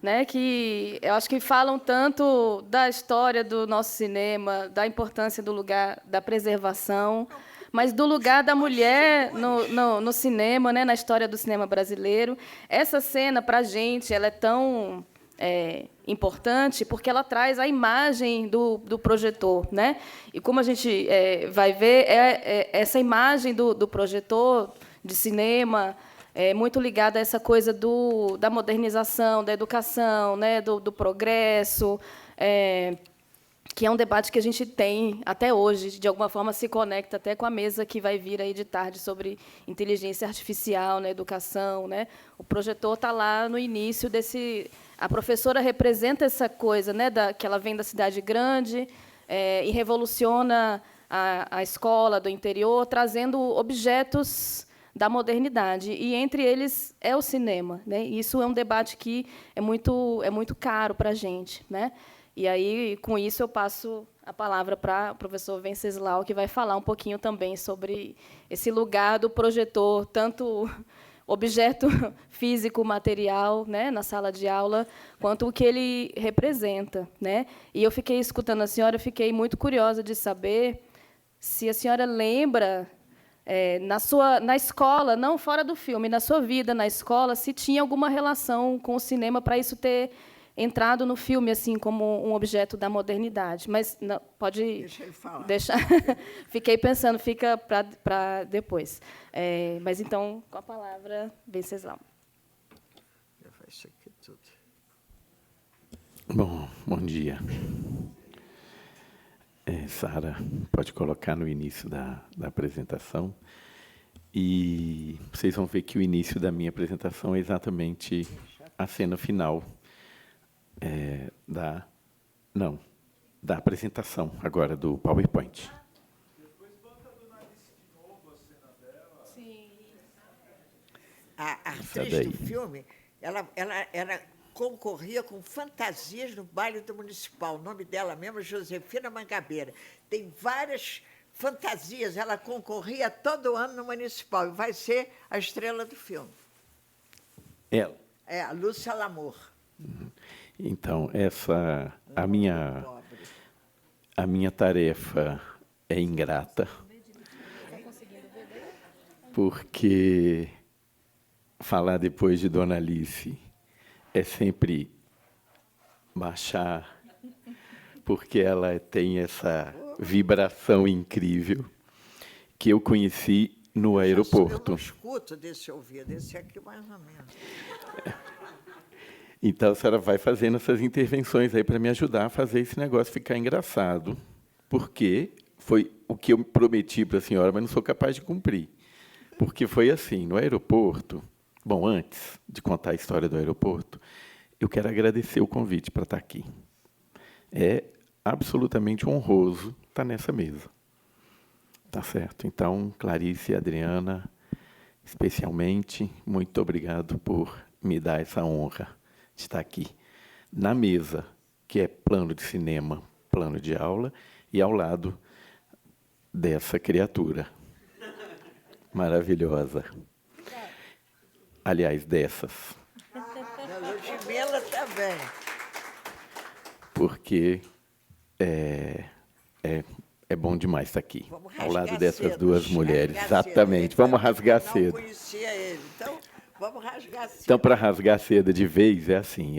né, que eu acho que falam tanto da história do nosso cinema, da importância do lugar da preservação, mas do lugar da mulher no cinema, né, na história do cinema brasileiro. Essa cena, para a gente, ela é tão importante porque ela traz a imagem do projetor, né? E como a gente vai ver, essa imagem do projetor de cinema, muito ligada a essa coisa da modernização, da educação, né, do progresso, que é um debate que a gente tem até hoje, de alguma forma se conecta até com a mesa que vai vir aí de tarde sobre inteligência artificial na educação, né? O projetor está lá no início desse... A professora representa essa coisa, né, que ela vem da cidade grande e revoluciona a escola do interior, trazendo objetos da modernidade, e entre eles é o cinema, né? Isso é um debate que é muito caro para a gente, né? E aí, com isso, eu passo a palavra para o professor Venceslau, que vai falar um pouquinho também sobre esse lugar do projetor, tanto objeto físico, material, né, na sala de aula, quanto o que ele representa, né? E eu fiquei escutando a senhora, fiquei muito curiosa de saber se a senhora lembra, na escola, não fora do filme, na sua vida na escola, se tinha alguma relação com o cinema para isso ter entrado no filme assim como um objeto da modernidade. Mas não, pode Deixa ele falar. deixar. Fiquei pensando, fica para depois. Mas então, com a palavra, Venceslau. Isso aqui tudo. Bom dia. Sara, pode colocar no início da apresentação. E vocês vão ver que o início da minha apresentação é exatamente a cena final da apresentação, agora, do PowerPoint. A atriz do filme, ela concorria com fantasias no baile do Municipal. O nome dela mesmo é Josefina Mangabeira. Tem várias fantasias. Ela concorria todo ano no Municipal e vai ser a estrela do filme. Ela. É, a Lúcia Lamour. Então, a minha tarefa é ingrata, porque falar depois de Dona Alice é sempre baixar, porque ela tem essa vibração incrível que eu conheci no aeroporto. Eu não escuto desse ouvido, esse aqui mais ou menos. Então, a senhora vai fazendo essas intervenções aí para me ajudar a fazer esse negócio ficar engraçado, porque foi o que eu prometi para a senhora, mas não sou capaz de cumprir. Porque foi assim, no aeroporto... Bom, antes de contar a história do aeroporto, eu quero agradecer o convite para estar aqui. É absolutamente honroso estar nessa mesa. Tá certo? Então, Clarice e Adriana, especialmente, muito obrigado por me dar essa honra de estar aqui na mesa, que é plano de cinema, plano de aula, e ao lado dessa criatura maravilhosa. Aliás, dessas. Da Ludmilla também. Porque é bom demais estar aqui, ao lado dessas cedo, duas mulheres. rasgar Exatamente. cedo. Vamos rasgar Não cedo. conhecia ele, então vamos rasgar cedo. Então, para rasgar cedo de vez, é assim,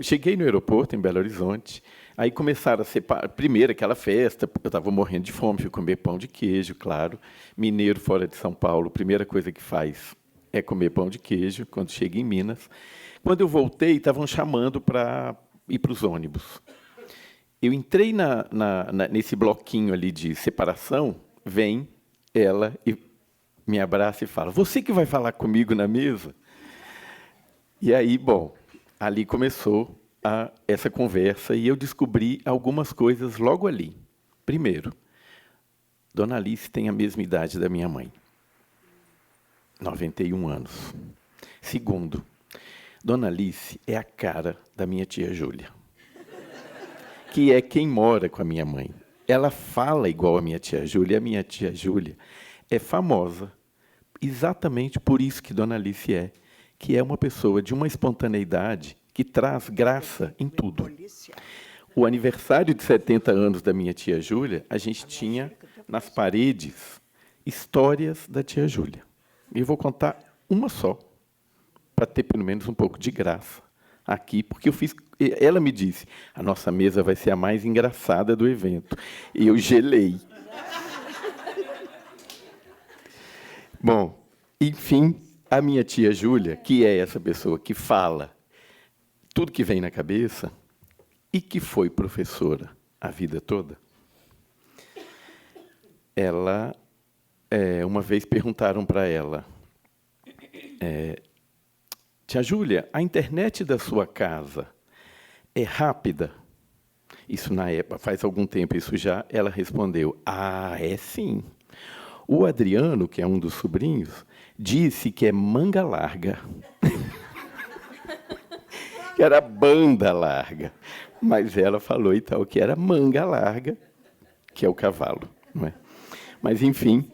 cheguei no aeroporto, em Belo Horizonte, aí começaram a separar, primeiro aquela festa, eu estava morrendo de fome, fui comer pão de queijo, claro. Mineiro fora de São Paulo, a primeira coisa que faz é comer pão de queijo, quando chega em Minas. Quando eu voltei, estavam chamando para ir para os ônibus. Eu entrei nesse bloquinho ali de separação, vem ela e me abraça e fala, você que vai falar comigo na mesa? E aí, bom, ali começou essa conversa e eu descobri algumas coisas logo ali. Primeiro, Dona Alice tem a mesma idade da minha mãe. 91 anos. Segundo, Dona Alice é a cara da minha tia Júlia, que é quem mora com a minha mãe. Ela fala igual a minha tia Júlia, e a minha tia Júlia é famosa exatamente por isso que Dona Alice que é uma pessoa de uma espontaneidade que traz graça em tudo. O aniversário de 70 anos da minha tia Júlia, a gente tinha nas paredes histórias da tia Júlia. E eu vou contar uma só, para ter pelo menos um pouco de graça aqui, porque ela me disse, a nossa mesa vai ser a mais engraçada do evento. E eu gelei. Bom, Enfim, a minha tia Júlia, que é essa pessoa que fala tudo que vem na cabeça e que foi professora a vida toda, ela, uma vez perguntaram para ela, tia Júlia, a internet da sua casa é rápida? Isso na época, faz algum tempo isso já, ela respondeu, é sim. O Adriano, que é um dos sobrinhos, disse que é manga larga. Que era banda larga. Mas ela falou então que era manga larga, que é o cavalo. Não é? Mas, enfim,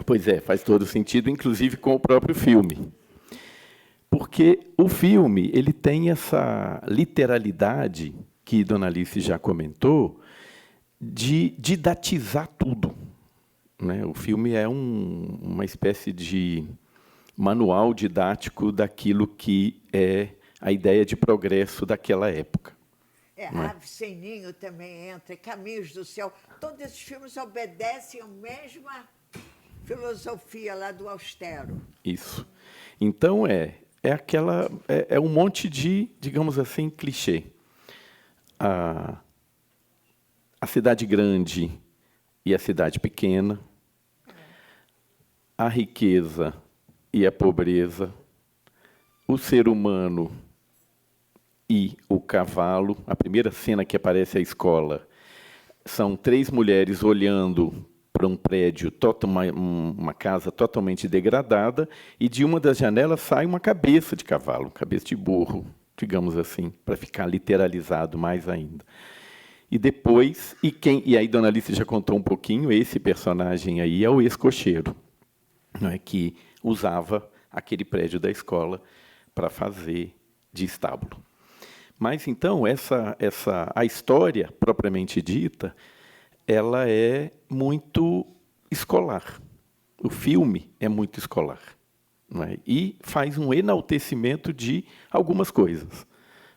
pois é, faz todo sentido, inclusive com o próprio filme. Porque o filme ele tem essa literalidade, que Dona Alice já comentou, de didatizar tudo. Né? O filme é uma espécie de manual didático daquilo que é a ideia de progresso daquela época. Ave Sem Ninho também entra, Caminhos do Céu. Todos esses filmes obedecem a mesma filosofia lá do austero. Isso. Então, é um monte de, digamos assim, clichê. A cidade grande e a cidade pequena, a riqueza e a pobreza, o ser humano e o cavalo. A primeira cena que aparece a escola são 3 mulheres olhando para um prédio, uma casa totalmente degradada, e de uma das janelas sai uma cabeça de cavalo, cabeça de burro, digamos assim, para ficar literalizado mais ainda. E depois, e aí Dona Alice já contou um pouquinho, esse personagem aí é o ex-cocheiro, não é, que usava aquele prédio da escola para fazer de estábulo. Mas, então, a história, propriamente dita, ela é muito escolar. O filme é muito escolar. Não é? E faz um enaltecimento de algumas coisas.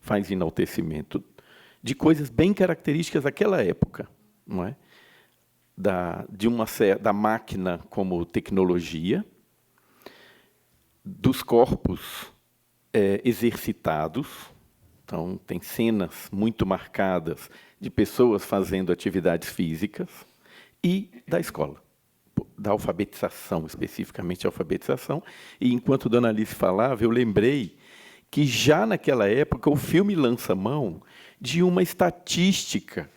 Faz enaltecimento de coisas bem características daquela época. Não é? Da máquina como tecnologia, dos corpos exercitados. Então, tem cenas muito marcadas de pessoas fazendo atividades físicas e da escola, da alfabetização, especificamente a alfabetização. E, enquanto Dona Alice falava, eu lembrei que, já naquela época, o filme lança mão de uma estatística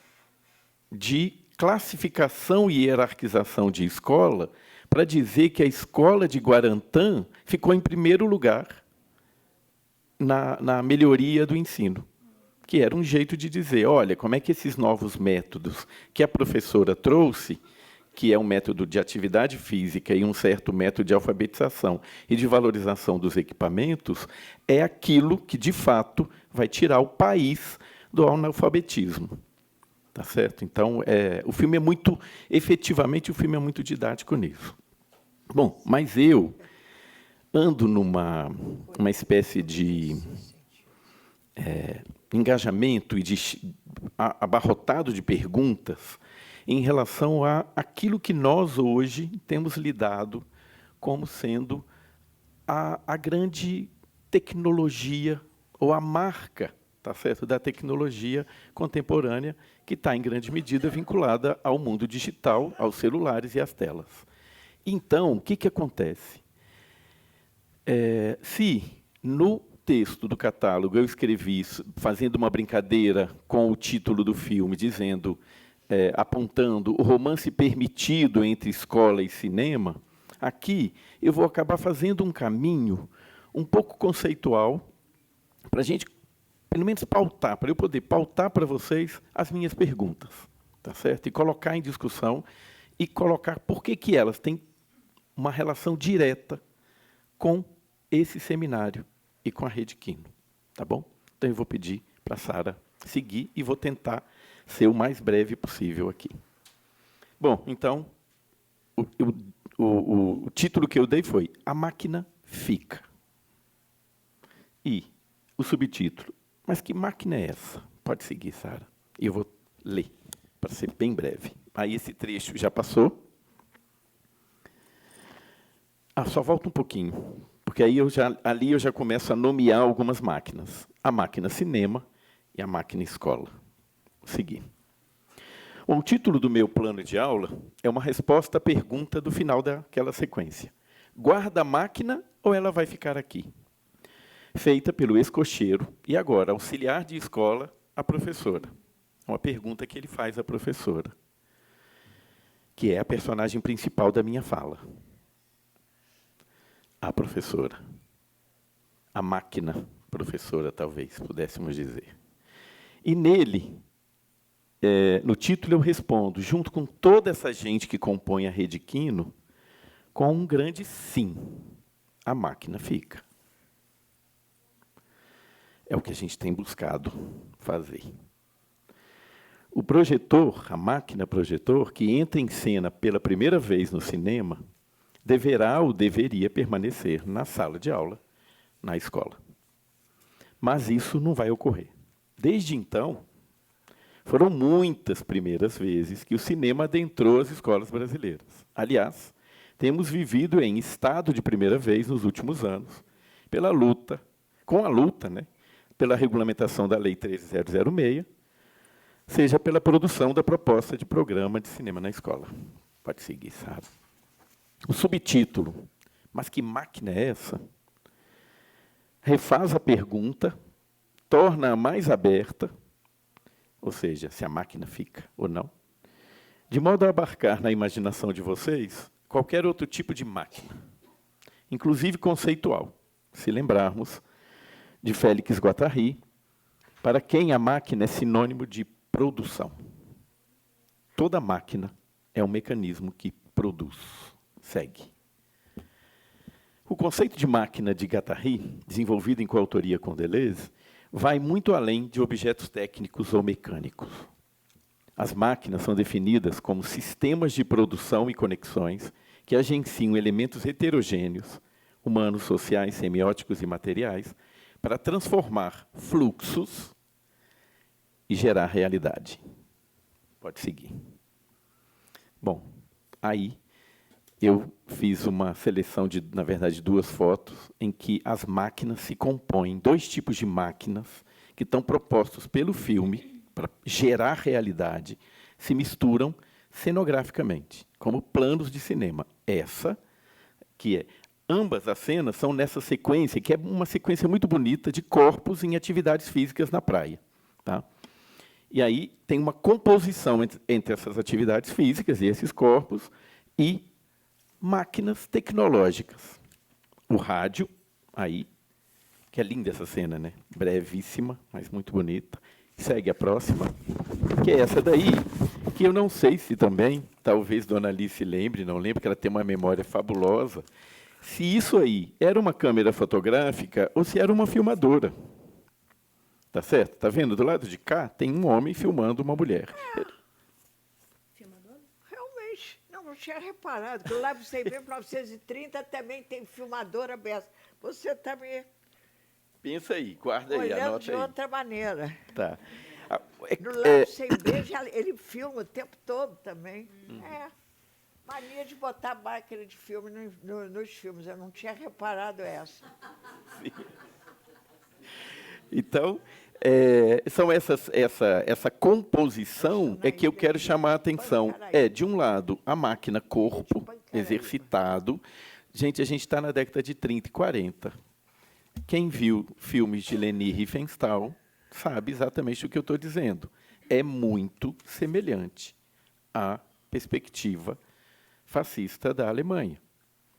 de classificação e hierarquização de escola para dizer que a escola de Guarantã ficou em primeiro lugar na melhoria do ensino, que era um jeito de dizer, olha, como é que esses novos métodos que a professora trouxe, que é um método de atividade física e um certo método de alfabetização e de valorização dos equipamentos, é aquilo que, de fato, vai tirar o país do analfabetismo. Tá certo? Então, o filme é muito, efetivamente, o filme é muito didático nisso. Bom, mas eu ando numa espécie de engajamento e abarrotado de perguntas em relação àquilo que nós hoje temos lidado como sendo a grande tecnologia ou a marca, tá certo, da tecnologia contemporânea, que está em grande medida vinculada ao mundo digital, aos celulares e às telas. Então, o que acontece? Se no texto do catálogo eu escrevi isso, fazendo uma brincadeira com o título do filme, dizendo, apontando o romance permitido entre escola e cinema, aqui eu vou acabar fazendo um caminho um pouco conceitual para a gente, pelo menos, pautar, para eu poder pautar para vocês as minhas perguntas, tá certo? E colocar em discussão e colocar por que elas têm uma relação direta com esse seminário e com a Rede Quino, tá bom? Então, eu vou pedir para a Sara seguir e vou tentar ser o mais breve possível aqui. Bom, então, o título que eu dei foi A Máquina Fica. E o subtítulo, mas que máquina é essa? Pode seguir, Sara. E eu vou ler, para ser bem breve. Aí esse trecho já passou. Só volta um pouquinho, porque aí ali eu já começo a nomear algumas máquinas. A máquina cinema e a máquina escola. Vou seguir. O título do meu plano de aula é uma resposta à pergunta do final daquela sequência. Guarda a máquina ou ela vai ficar aqui? Feita pelo ex-cocheiro e agora auxiliar de escola, a professora. Uma pergunta que ele faz à professora, que é a personagem principal da minha fala. A professora. A máquina professora, talvez pudéssemos dizer. E nele, no título, eu respondo, junto com toda essa gente que compõe a Rede Quino, com um grande sim. A máquina fica. É o que a gente tem buscado fazer. O projetor, a máquina projetor, que entra em cena pela primeira vez no cinema, deverá ou deveria permanecer na sala de aula, na escola. Mas isso não vai ocorrer. Desde então, foram muitas primeiras vezes que o cinema adentrou as escolas brasileiras. Aliás, temos vivido em estado de primeira vez nos últimos anos, com a luta, né, pela regulamentação da Lei 13006, seja pela produção da proposta de programa de cinema na escola. Pode seguir, Sara. O subtítulo, mas que máquina é essa? Refaz a pergunta, torna-a mais aberta, ou seja, se a máquina fica ou não, de modo a abarcar na imaginação de vocês qualquer outro tipo de máquina, inclusive conceitual, se lembrarmos de Félix Guattari, para quem a máquina é sinônimo de produção. Toda máquina é um mecanismo que produz. Segue. O conceito de máquina de Guattari, desenvolvido em coautoria com Deleuze, vai muito além de objetos técnicos ou mecânicos. As máquinas são definidas como sistemas de produção e conexões que agenciam elementos heterogêneos, humanos, sociais, semióticos e materiais, para transformar fluxos e gerar realidade. Pode seguir. Bom, aí eu fiz uma seleção de, na verdade, 2 fotos em que as máquinas se compõem, 2 tipos de máquinas que estão propostos pelo filme para gerar realidade, se misturam cenograficamente, como planos de cinema. Essa, que é, ambas as cenas são nessa sequência, que é uma sequência muito bonita de corpos em atividades físicas na praia. Tá? E aí tem uma composição entre essas atividades físicas e esses corpos e máquinas tecnológicas. O rádio, aí, que é linda essa cena, né? Brevíssima, mas muito bonita. Segue a próxima, que é essa daí, que eu não sei se também, talvez Dona Alice lembre, não lembro, porque ela tem uma memória fabulosa, se isso aí era uma câmera fotográfica ou se era uma filmadora. Tá certo? Tá vendo? Do lado de cá tem um homem filmando uma mulher. Realmente, não tinha reparado que lá você vê 1930 também tem filmadora aberta. Você está me Pensa aí, guarda aí, olhando anota de aí. outra maneira. Tá. No Lado Sem Beijo, ele filma o tempo todo também. Mania de botar máquina de filme nos filmes. Eu não tinha reparado essa. Sim. Então, são essa composição é que eu quero chamar a atenção. De um lado, a máquina corpo, exercitado. Gente, a gente está na década de 30 e 40. Quem viu filmes de Leni Riefenstahl sabe exatamente o que eu estou dizendo. É muito semelhante à perspectiva fascista da Alemanha.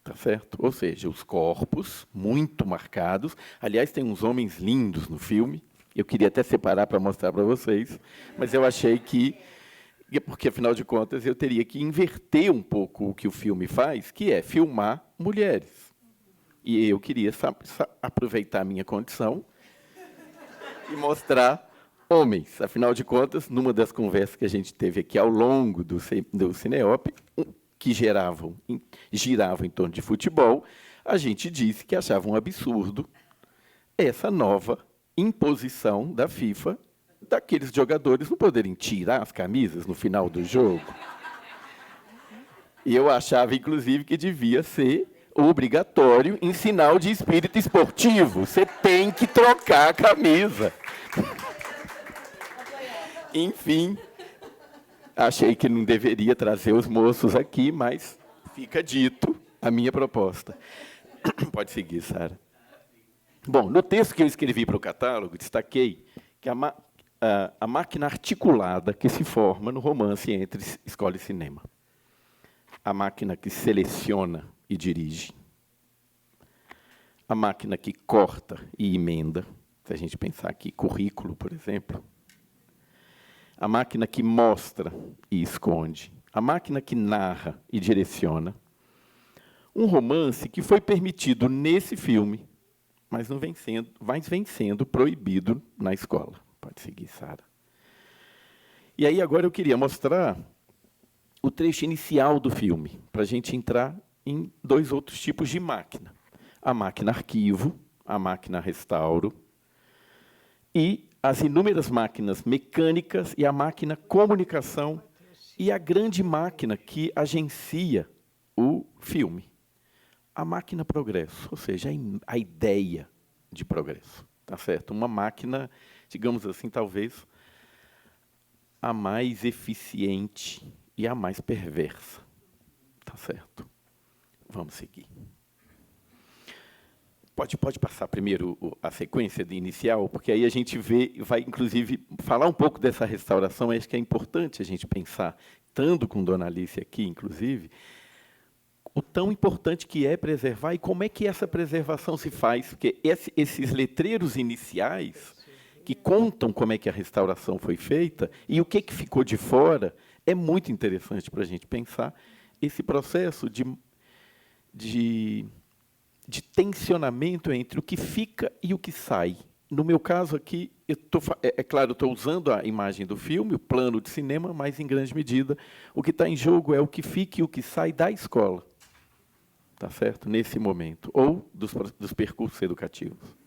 Tá certo? Ou seja, os corpos muito marcados. Aliás, tem uns homens lindos no filme. Eu queria até separar para mostrar para vocês, mas eu achei que, porque, afinal de contas, eu teria que inverter um pouco o que o filme faz, que é filmar mulheres. E eu queria aproveitar a minha condição e mostrar homens. Afinal de contas, numa das conversas que a gente teve aqui ao longo do Cineop, que giravam em torno de futebol, a gente disse que achava um absurdo essa nova imposição da FIFA daqueles jogadores não poderem tirar as camisas no final do jogo. E eu achava, inclusive, que devia ser obrigatório em sinal de espírito esportivo. Você tem que trocar a camisa. Enfim, achei que não deveria trazer os moços aqui, mas fica dito a minha proposta. Pode seguir, Sara. Bom, no texto que eu escrevi para o catálogo, destaquei que a máquina articulada que se forma no romance entre escola e cinema. A máquina que seleciona e dirige. A máquina que corta e emenda. Se a gente pensar aqui, currículo, por exemplo. A máquina que mostra e esconde. A máquina que narra e direciona. Um romance que foi permitido nesse filme, mas vem sendo proibido na escola. Pode seguir, Sara. E aí, agora eu queria mostrar o trecho inicial do filme, para a gente entrar em 2 outros tipos de máquina. A máquina arquivo, a máquina restauro, e as inúmeras máquinas mecânicas e a máquina comunicação, e a grande máquina que agencia o filme. A máquina progresso, ou seja, a ideia de progresso. Tá certo? Uma máquina, digamos assim, talvez a mais eficiente e a mais perversa. Tá certo? Vamos seguir. Pode passar primeiro a sequência de inicial, porque aí a gente vai, inclusive, falar um pouco dessa restauração. Acho que é importante a gente pensar, estando com Dona Alice aqui, inclusive, o tão importante que é preservar e como é que essa preservação se faz. Porque esses letreiros iniciais, que contam como é que a restauração foi feita e o que ficou de fora, é muito interessante para a gente pensar esse processo de tensionamento entre o que fica e o que sai. No meu caso aqui, claro, eu estou usando a imagem do filme, o plano de cinema, mas, em grande medida, o que está em jogo é o que fica e o que sai da escola. Tá certo? Nesse momento, ou dos percursos educativos.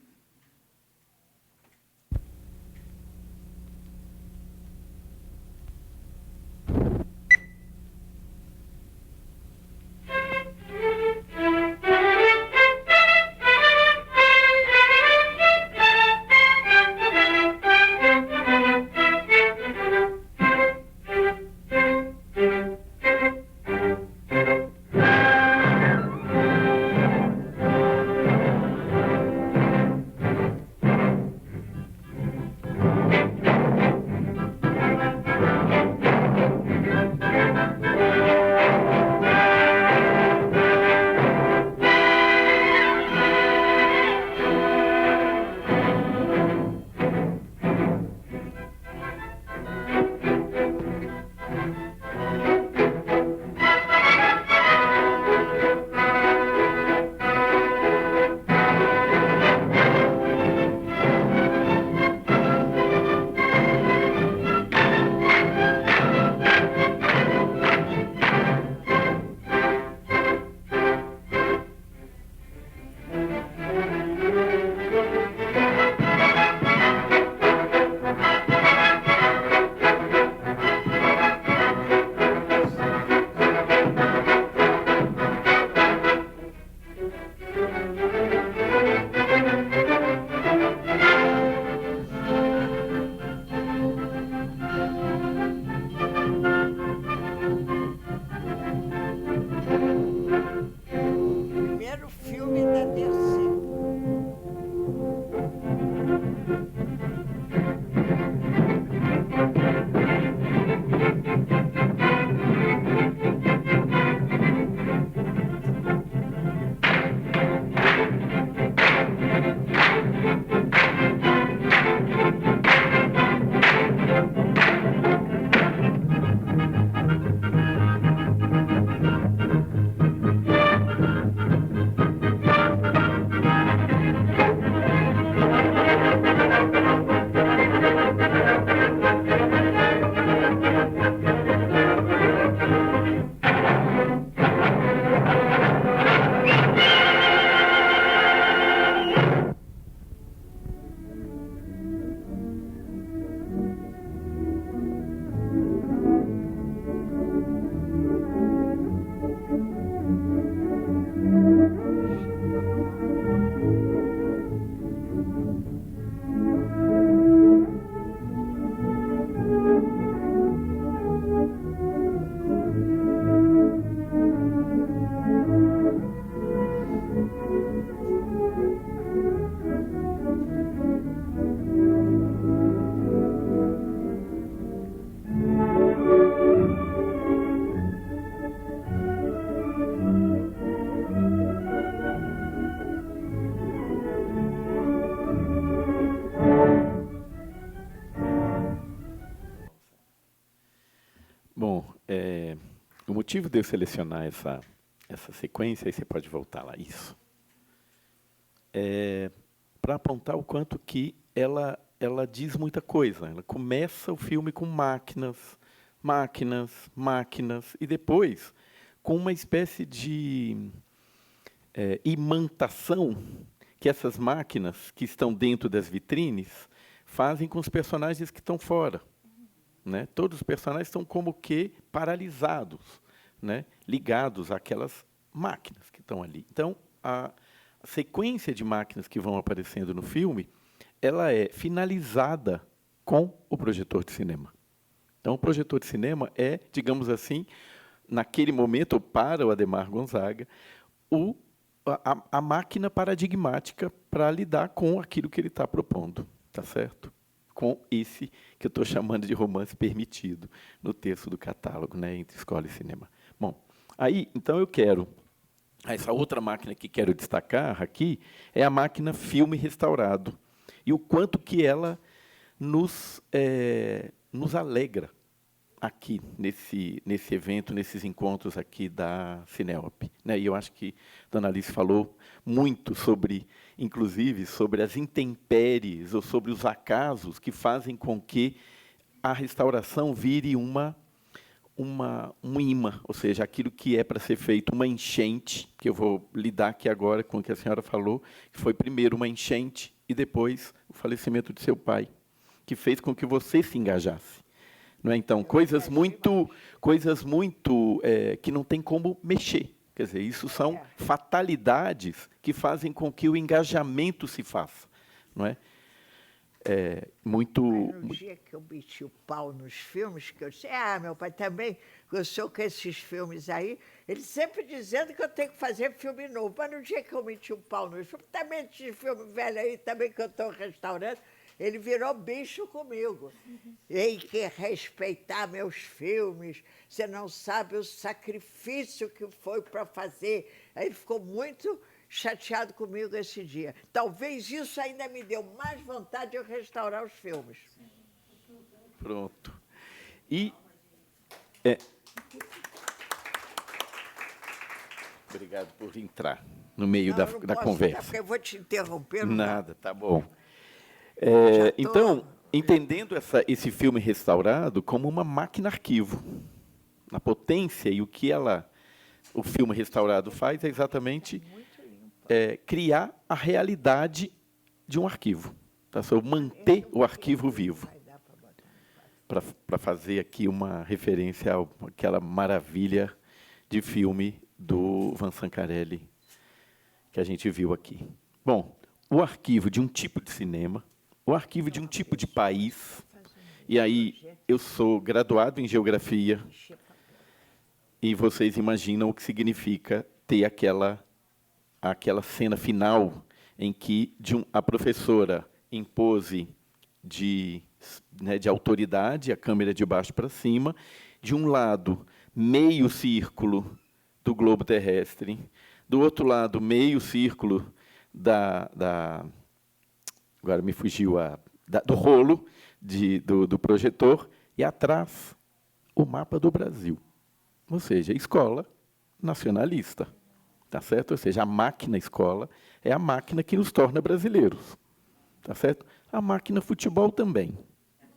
O motivo de eu selecionar essa sequência, aí você pode voltar lá, isso, é para apontar o quanto que ela diz muita coisa. Ela começa o filme com máquinas, e depois com uma espécie de imantação que essas máquinas que estão dentro das vitrines fazem com os personagens que estão fora. Né? Todos os personagens estão como que paralisados, né? Ligados àquelas máquinas que estão ali. Então, a sequência de máquinas que vão aparecendo no filme, ela é finalizada com o projetor de cinema. Então, o projetor de cinema é, digamos assim, naquele momento, para o Adhemar Gonzaga, a máquina paradigmática para lidar com aquilo que ele está propondo, tá certo? Com esse que eu estou chamando de romance permitido no texto do catálogo, né, entre escola e cinema. Bom, aí, então eu quero... Essa outra máquina que quero destacar aqui é a máquina filme restaurado. E o quanto que ela nos alegra aqui, nesse evento, nesses encontros aqui da Cineop. Né? E eu acho que a dona Alice falou muito sobre, inclusive, sobre as intempéries ou sobre os acasos que fazem com que a restauração vire um imã, ou seja, aquilo que é para ser feito uma enchente, que eu vou lidar aqui agora com o que a senhora falou, que foi primeiro uma enchente e depois o falecimento de seu pai, que fez com que você se engajasse. Não é? Então, coisas muito que não tem como mexer. Quer dizer, isso são fatalidades que fazem com que o engajamento se faça. Não é? No dia que eu meti o pau nos filmes, que eu disse, meu pai também gostou com esses filmes aí, ele sempre dizendo que eu tenho que fazer filme novo. Mas no dia que eu meti o pau nos filmes, também de filme velho aí, também que eu estou restaurando, ele virou bicho comigo. Tem que respeitar meus filmes, você não sabe o sacrifício que foi para fazer. Aí ele ficou muito chateado comigo esse dia. Talvez isso ainda me deu mais vontade de eu restaurar os filmes. Pronto. E... Obrigado por entrar no meio da conversa. Porque eu vou te interromper. Nada, tá bom. Então, entendendo esse filme restaurado como uma máquina arquivo, a potência e o que o filme restaurado faz é exatamente criar a realidade de um arquivo, tá? Manter o arquivo vivo, para fazer aqui uma referência àquela maravilha de filme do Vincent Carelli que a gente viu aqui. Bom, o arquivo de um tipo de cinema, o arquivo de um tipo de país, e aí eu sou graduado em geografia, e vocês imaginam o que significa ter aquela cena final em que a professora em pose de autoridade, a câmera de baixo para cima, de um lado, meio círculo do globo terrestre, do outro lado, meio círculo agora me fugiu do rolo do projetor, e atrás o mapa do Brasil. Ou seja, escola nacionalista. Tá certo? Ou seja, a máquina escola é a máquina que nos torna brasileiros. Tá certo? A máquina futebol também.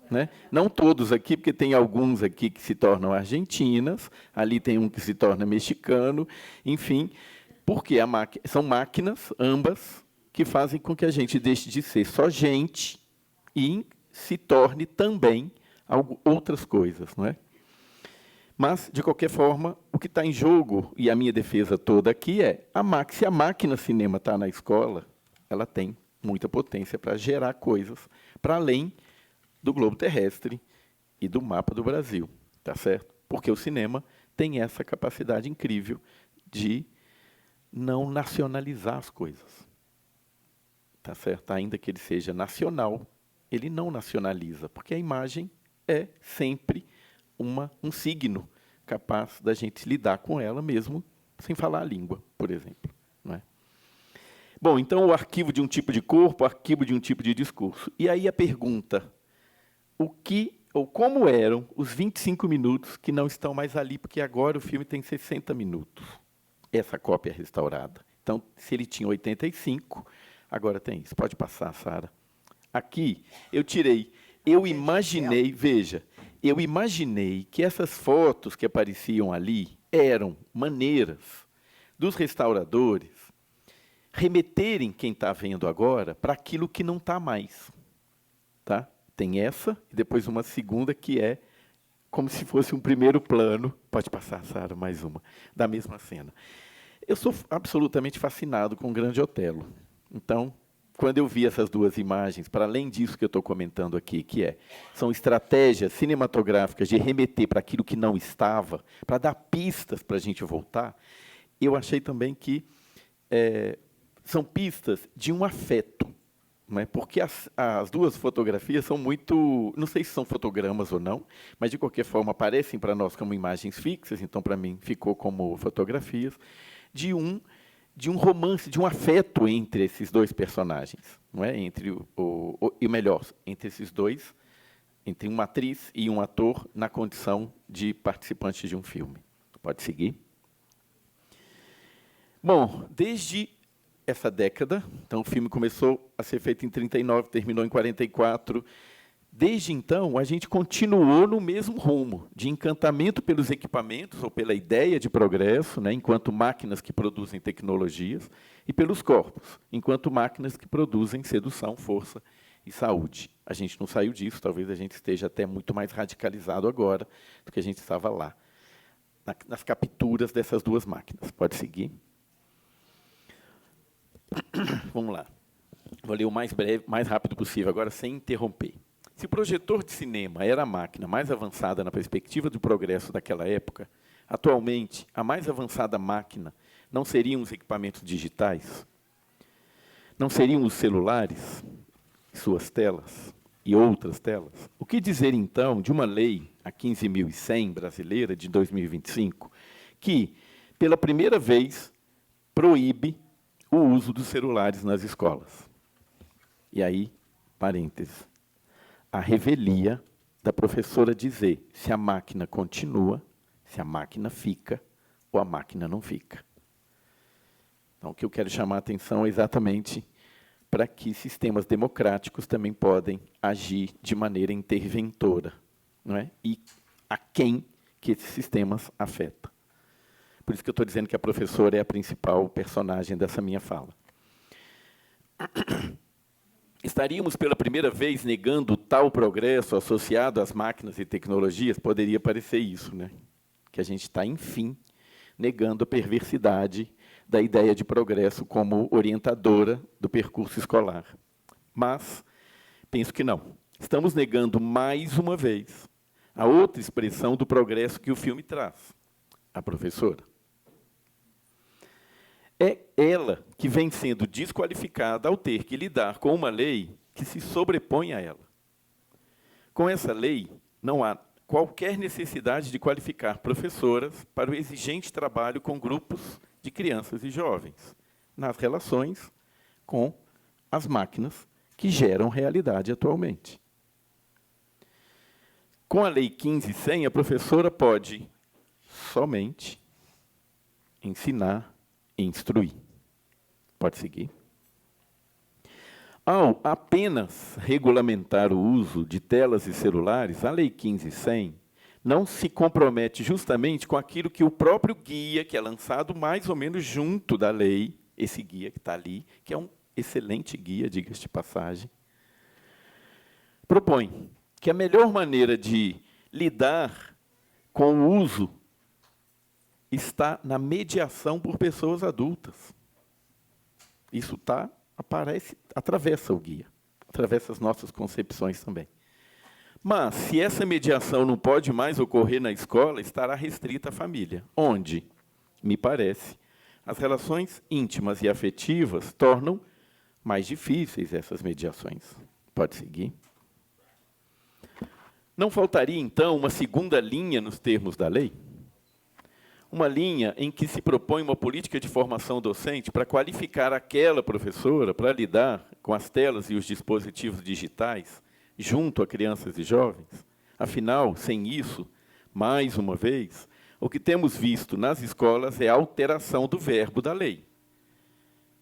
Né? Não todos aqui, porque tem alguns aqui que se tornam argentinas, ali tem um que se torna mexicano, enfim, porque são máquinas, ambas, que fazem com que a gente deixe de ser só gente e se torne também outras coisas. Não é? Mas, de qualquer forma, o que está em jogo, e a minha defesa toda aqui se a máquina cinema está na escola, ela tem muita potência para gerar coisas para além do globo terrestre e do mapa do Brasil, tá certo? Porque o cinema tem essa capacidade incrível de não nacionalizar as coisas, tá certo? Ainda que ele seja nacional, ele não nacionaliza, porque a imagem é sempre um signo capaz da gente lidar com ela mesmo sem falar a língua, por exemplo. Não é? Bom, então, o arquivo de um tipo de corpo, o arquivo de um tipo de discurso. E aí a pergunta, o que ou como eram os 25 minutos que não estão mais ali, porque agora o filme tem 60 minutos, essa cópia restaurada. Então, se ele tinha 85, agora tem isso. Pode passar, Sara. Aqui, eu imaginei, veja, eu imaginei que essas fotos que apareciam ali eram maneiras dos restauradores remeterem quem está vendo agora para aquilo que não está mais. Tá? Tem essa, e depois uma segunda que é como se fosse um primeiro plano. Pode passar, Sara, mais uma, da mesma cena. Eu sou absolutamente fascinado com o Grande Otelo. Então, quando eu vi essas duas imagens, para além disso que eu estou comentando aqui, são estratégias cinematográficas de remeter para aquilo que não estava, para dar pistas para a gente voltar, eu achei também que são pistas de um afeto, não é? Porque as duas fotografias são muito, não sei se são fotogramas ou não, mas, de qualquer forma, aparecem para nós como imagens fixas, então, para mim, ficou como fotografias, de um romance, de um afeto entre esses dois personagens, não é? Entre esses dois, entre uma atriz e um ator na condição de participantes de um filme. Pode seguir. Bom, desde essa década, então o filme começou a ser feito em 39, terminou em 44. Desde então, a gente continuou no mesmo rumo, de encantamento pelos equipamentos, ou pela ideia de progresso, né, enquanto máquinas que produzem tecnologias, e pelos corpos, enquanto máquinas que produzem sedução, força e saúde. A gente não saiu disso, talvez a gente esteja até muito mais radicalizado agora do que a gente estava lá, nas capturas dessas duas máquinas. Pode seguir. Vamos lá. Vou ler o mais breve, mais rápido possível, agora sem interromper. Se o projetor de cinema era a máquina mais avançada na perspectiva do progresso daquela época, atualmente, a mais avançada máquina não seriam os equipamentos digitais? Não seriam os celulares, suas telas e outras telas? O que dizer, então, de uma lei, a 15.100 brasileira, de 2025, que, pela primeira vez, proíbe o uso dos celulares nas escolas? E aí, parênteses, a revelia da professora dizer se a máquina continua, se a máquina fica ou a máquina não fica. Então, o que eu quero chamar a atenção é exatamente para que sistemas democráticos também podem agir de maneira interventora, não é? E a quem que esses sistemas afetam. Por isso que eu estou dizendo que a professora é a principal personagem dessa minha fala. Estaríamos, pela primeira vez, negando tal progresso associado às máquinas e tecnologias? Poderia parecer isso, né? Que a gente está, enfim, negando a perversidade da ideia de progresso como orientadora do percurso escolar. Mas penso que não. Estamos negando, mais uma vez, a outra expressão do progresso que o filme traz, a professora. É ela que vem sendo desqualificada ao ter que lidar com uma lei que se sobrepõe a ela. Com essa lei, não há qualquer necessidade de qualificar professoras para o exigente trabalho com grupos de crianças e jovens, nas relações com as máquinas que geram realidade atualmente. Com a Lei 15.100, a professora pode somente ensinar e instruir. Pode seguir. Ao apenas regulamentar o uso de telas e celulares, a Lei 15.100 não se compromete justamente com aquilo que o próprio guia, que é lançado mais ou menos junto da lei, esse guia que está ali, que é um excelente guia, diga-se de passagem, propõe que a melhor maneira de lidar com o uso está na mediação por pessoas adultas. Isso atravessa o guia, atravessa as nossas concepções também. Mas, se essa mediação não pode mais ocorrer na escola, estará restrita à família, onde, me parece, as relações íntimas e afetivas tornam mais difíceis essas mediações. Pode seguir. Não faltaria, então, uma segunda linha nos termos da lei? Uma linha em que se propõe uma política de formação docente para qualificar aquela professora para lidar com as telas e os dispositivos digitais junto a crianças e jovens? Afinal, sem isso, mais uma vez, o que temos visto nas escolas é a alteração do verbo da lei,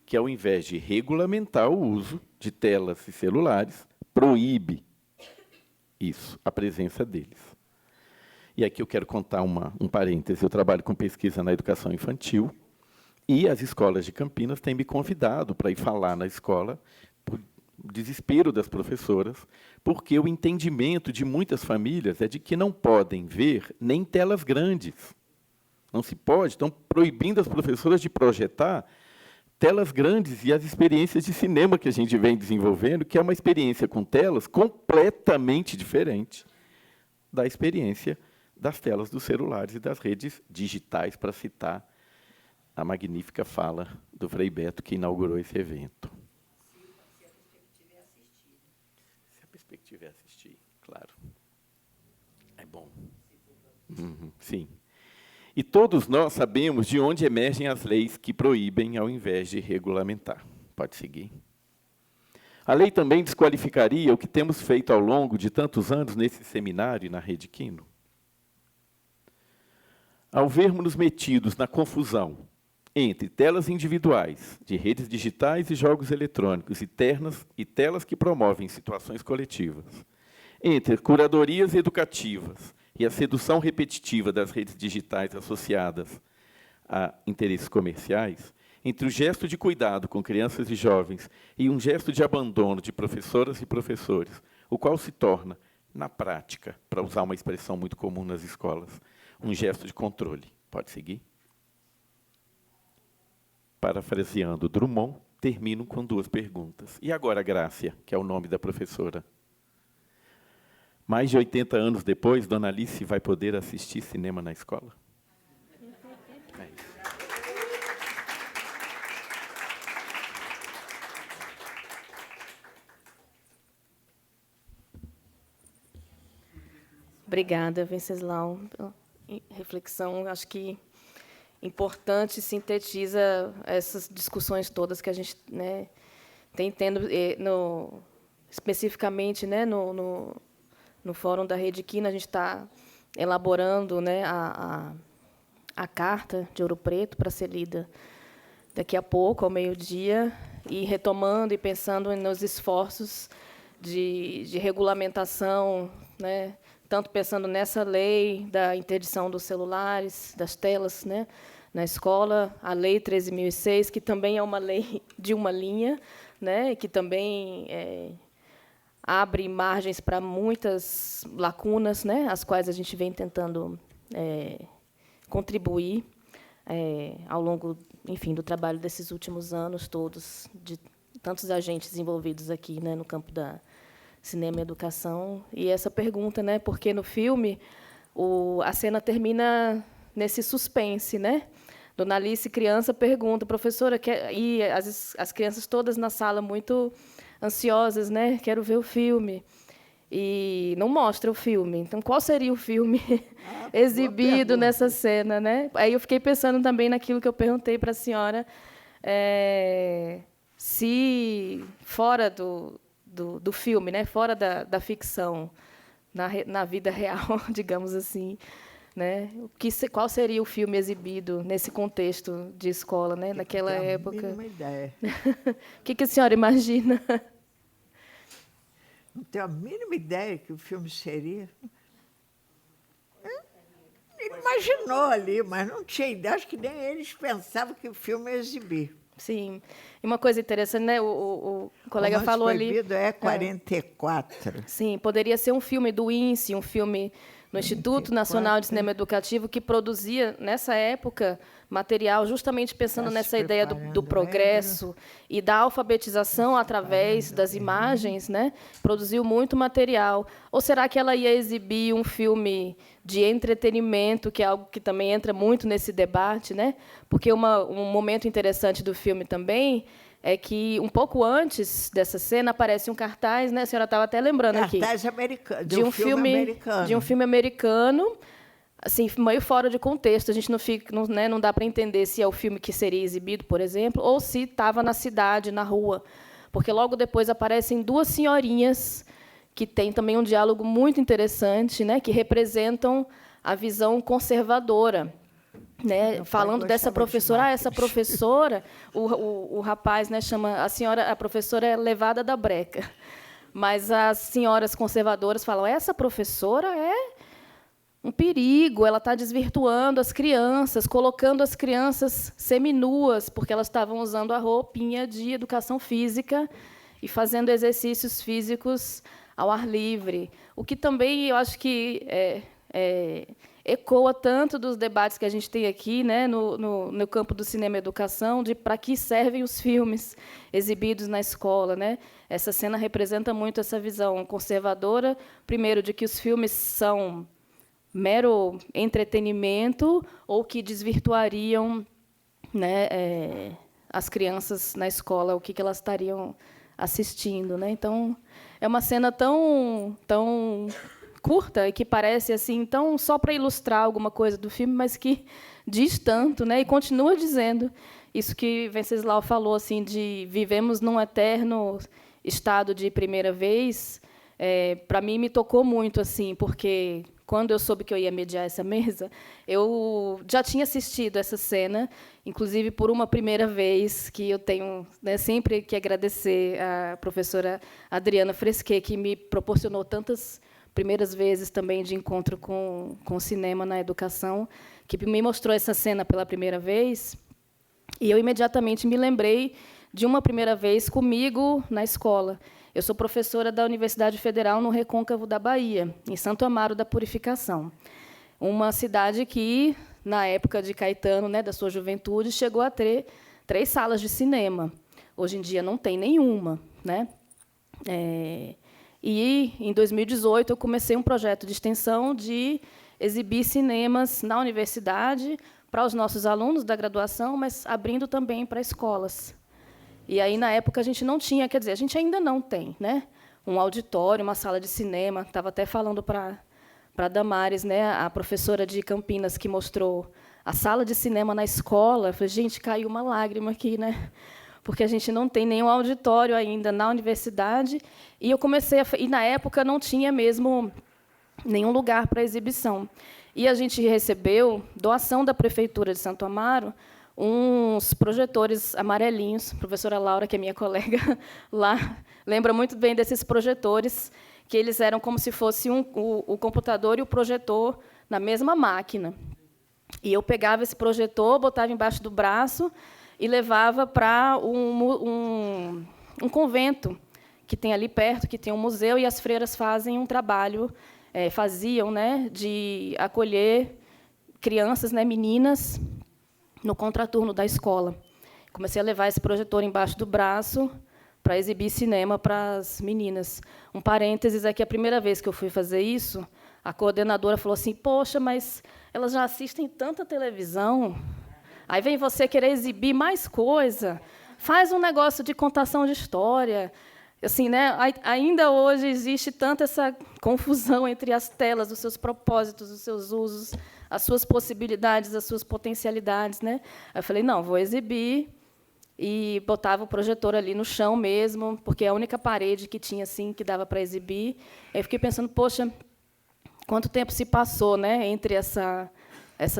que, ao invés de regulamentar o uso de telas e celulares, proíbe isso, a presença deles. E aqui eu quero contar um parêntese. Eu trabalho com pesquisa na educação infantil e as escolas de Campinas têm me convidado para ir falar na escola, por desespero das professoras, porque o entendimento de muitas famílias é de que não podem ver nem telas grandes. Não se pode, estão proibindo as professoras de projetar telas grandes e as experiências de cinema que a gente vem desenvolvendo, que é uma experiência com telas completamente diferente da experiência das telas dos celulares e das redes digitais, para citar a magnífica fala do Frei Beto, que inaugurou esse evento. Se a perspectiva é assistir, claro. É bom. Sim. E todos nós sabemos de onde emergem as leis que proíbem ao invés de regulamentar. Pode seguir. A lei também desqualificaria o que temos feito ao longo de tantos anos nesse seminário e na Rede Quino. Ao vermos-nos metidos na confusão entre telas individuais, de redes digitais e jogos eletrônicos, e telas que promovem situações coletivas, entre curadorias educativas e a sedução repetitiva das redes digitais associadas a interesses comerciais, entre o gesto de cuidado com crianças e jovens e um gesto de abandono de professoras e professores, o qual se torna, na prática, para usar uma expressão muito comum nas escolas, um gesto de controle. Pode seguir? Parafraseando Drummond, termino com duas perguntas. E agora, Grácia, que é o nome da professora? Mais de 80 anos depois, Dona Alice vai poder assistir cinema na escola? É isso. Obrigada, Venceslau, pela reflexão. Acho que importante, sintetiza essas discussões todas que a gente, né, tem tendo, especificamente, né, no Fórum da Rede Quino. A gente está elaborando, né, a carta de Ouro Preto para ser lida daqui a pouco, ao meio-dia, e retomando e pensando nos esforços de regulamentação, né, tanto pensando nessa lei da interdição dos celulares, das telas, né, na escola, a Lei 13.006, que também é uma lei de uma linha, né, que também abre margens para muitas lacunas, né, as quais a gente vem tentando contribuir ao longo, enfim, do trabalho desses últimos anos todos, de tantos agentes envolvidos aqui, né, no campo da cinema e educação. E essa pergunta, né, porque no filme a cena termina nesse suspense, né? Dona Alice, criança, pergunta, professora, e as crianças todas na sala muito ansiosas, né? Quero ver o filme. E não mostra o filme. Então, qual seria o filme exibido nessa cena, né? Aí eu fiquei pensando também naquilo que eu perguntei para a senhora, se fora do filme, né, fora da ficção, na vida real, digamos assim, né, qual seria o filme exibido nesse contexto de escola, né, naquela época? Não tenho a mínima ideia. O que a senhora imagina? Não tenho a mínima ideia que o filme seria. Ele imaginou ali, mas não tinha ideia. Acho que nem eles pensavam que o filme ia exibir. Sim. E uma coisa interessante, né? O colega Romance falou ali. Proibido é 44. Sim, poderia ser um filme do INSE, um filme no Instituto Nacional de Cinema Educativo, que produzia, nessa época, material justamente pensando nessa ideia do progresso e da alfabetização através das imagens, né? Produziu muito material. Ou será que ela ia exibir um filme de entretenimento, que é algo que também entra muito nesse debate, né? Porque um momento interessante do filme também é que, um pouco antes dessa cena, aparece um cartaz, né? A senhora estava até lembrando aqui. Cartaz americano, de um filme americano. De um filme americano, assim, meio fora de contexto. A gente não dá para entender se é o filme que seria exibido, por exemplo, ou se estava na cidade, na rua. Porque logo depois aparecem duas senhorinhas que tem também um diálogo muito interessante, né, que representam a visão conservadora, né, falando dessa professora, essa professora, o rapaz, né, chama a senhora, a professora é levada da breca, mas as senhoras conservadoras falam, essa professora é um perigo, ela está desvirtuando as crianças, colocando as crianças seminuas, porque elas estavam usando a roupinha de educação física e fazendo exercícios físicos ao ar livre, o que também eu acho que ecoa tanto dos debates que a gente tem aqui, né, no campo do cinema e educação, de para que servem os filmes exibidos na escola, né? Essa cena representa muito essa visão conservadora, primeiro, de que os filmes são mero entretenimento ou que desvirtuariam, né, as crianças na escola, o que elas estariam assistindo, né? Então, é uma cena tão curta e que parece assim tão só para ilustrar alguma coisa do filme, mas que diz tanto, né? E continua dizendo isso que Venceslau falou, assim, de vivemos num eterno estado de primeira vez. Para mim me tocou muito, assim, porque quando eu soube que eu ia mediar essa mesa, eu já tinha assistido essa cena, inclusive por uma primeira vez, que eu tenho, né, sempre que agradecer à professora Adriana Fresquet, que me proporcionou tantas primeiras vezes também de encontro com o cinema na educação, que me mostrou essa cena pela primeira vez, e eu imediatamente me lembrei de uma primeira vez comigo na escola. Eu sou professora da Universidade Federal no Recôncavo da Bahia, em Santo Amaro da Purificação, uma cidade que, na época de Caetano, né, da sua juventude, chegou a ter 3 salas de cinema. Hoje em dia não tem nenhuma, né? E, em 2018, eu comecei um projeto de extensão de exibir cinemas na universidade para os nossos alunos da graduação, mas abrindo também para escolas. E aí, na época, a gente não tinha, quer dizer, a gente ainda não tem, né, um auditório, uma sala de cinema. Estava até falando para a Damares, né, a professora de Campinas, que mostrou a sala de cinema na escola. Eu falei, gente, caiu uma lágrima aqui, né? Porque a gente não tem nenhum auditório ainda na universidade. E eu comecei e na época não tinha mesmo nenhum lugar para exibição. E a gente recebeu doação da prefeitura de Santo Amaro uns projetores amarelinhos. A professora Laura, que é minha colega lá, lembra muito bem desses projetores, que eles eram como se fosse o computador e o projetor na mesma máquina. E eu pegava esse projetor, botava embaixo do braço e levava para um convento que tem ali perto, que tem um museu, e as freiras fazem um trabalho, faziam, né, de acolher crianças, né, meninas, no contraturno da escola. Comecei a levar esse projetor embaixo do braço para exibir cinema para as meninas. Um parênteses é que a primeira vez que eu fui fazer isso, a coordenadora falou assim, poxa, mas elas já assistem tanta televisão, aí vem você querer exibir mais coisa, faz um negócio de contação de história. Assim, né, ainda hoje existe tanta essa confusão entre as telas, os seus propósitos, os seus usos, as suas possibilidades, as suas potencialidades, né? Aí eu falei, não, vou exibir, e botava o projetor ali no chão mesmo, porque é a única parede que tinha assim que dava para exibir. Aí eu fiquei pensando, poxa, quanto tempo se passou, né, entre essa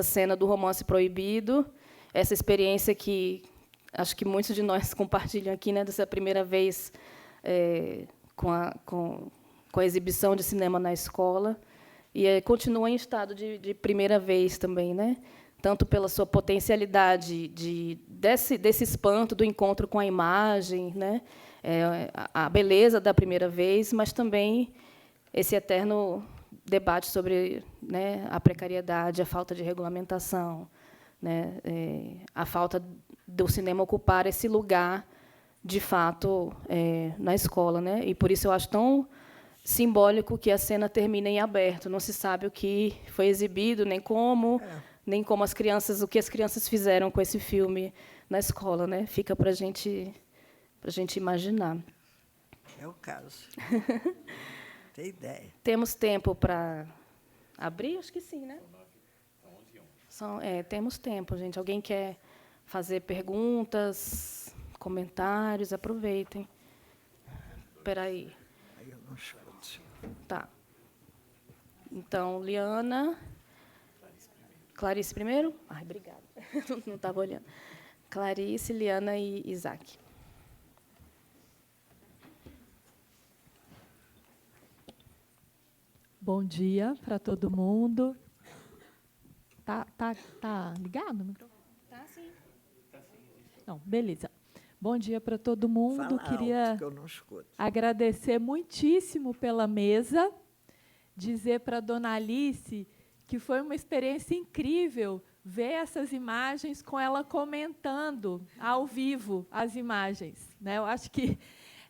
cena do Romance Proibido, essa experiência que acho que muitos de nós compartilham aqui, né, dessa primeira vez com a exibição de cinema na escola, e continua em estado de primeira vez também, né? Tanto pela sua potencialidade desse espanto do encontro com a imagem, né? A beleza da primeira vez, mas também esse eterno debate sobre, né, a precariedade, a falta de regulamentação, né? A falta do cinema ocupar esse lugar, de fato, na escola, né? E por isso eu acho tão simbólico que a cena termina em aberto. Não se sabe o que foi exibido, nem como as crianças, o que as crianças fizeram com esse filme na escola, né? Fica para a gente imaginar. É o caso. Tem ideia. Temos tempo para abrir? Acho que sim, né? Temos tempo, gente. Alguém quer fazer perguntas, comentários? Aproveitem. Espera aí. Aí eu não escuto. Tá. Então, Liana. Clarice primeiro? Ai, obrigada. Não estava olhando. Clarice, Liana e Isaac. Bom dia para todo mundo. Tá ligado o microfone? Tá, sim. Não, beleza. Bom dia para todo mundo. Fala Queria alto, que eu não escuto. agradecer muitíssimo pela mesa, dizer para a dona Alice que foi uma experiência incrível ver essas imagens com ela comentando ao vivo as imagens, né? Eu acho que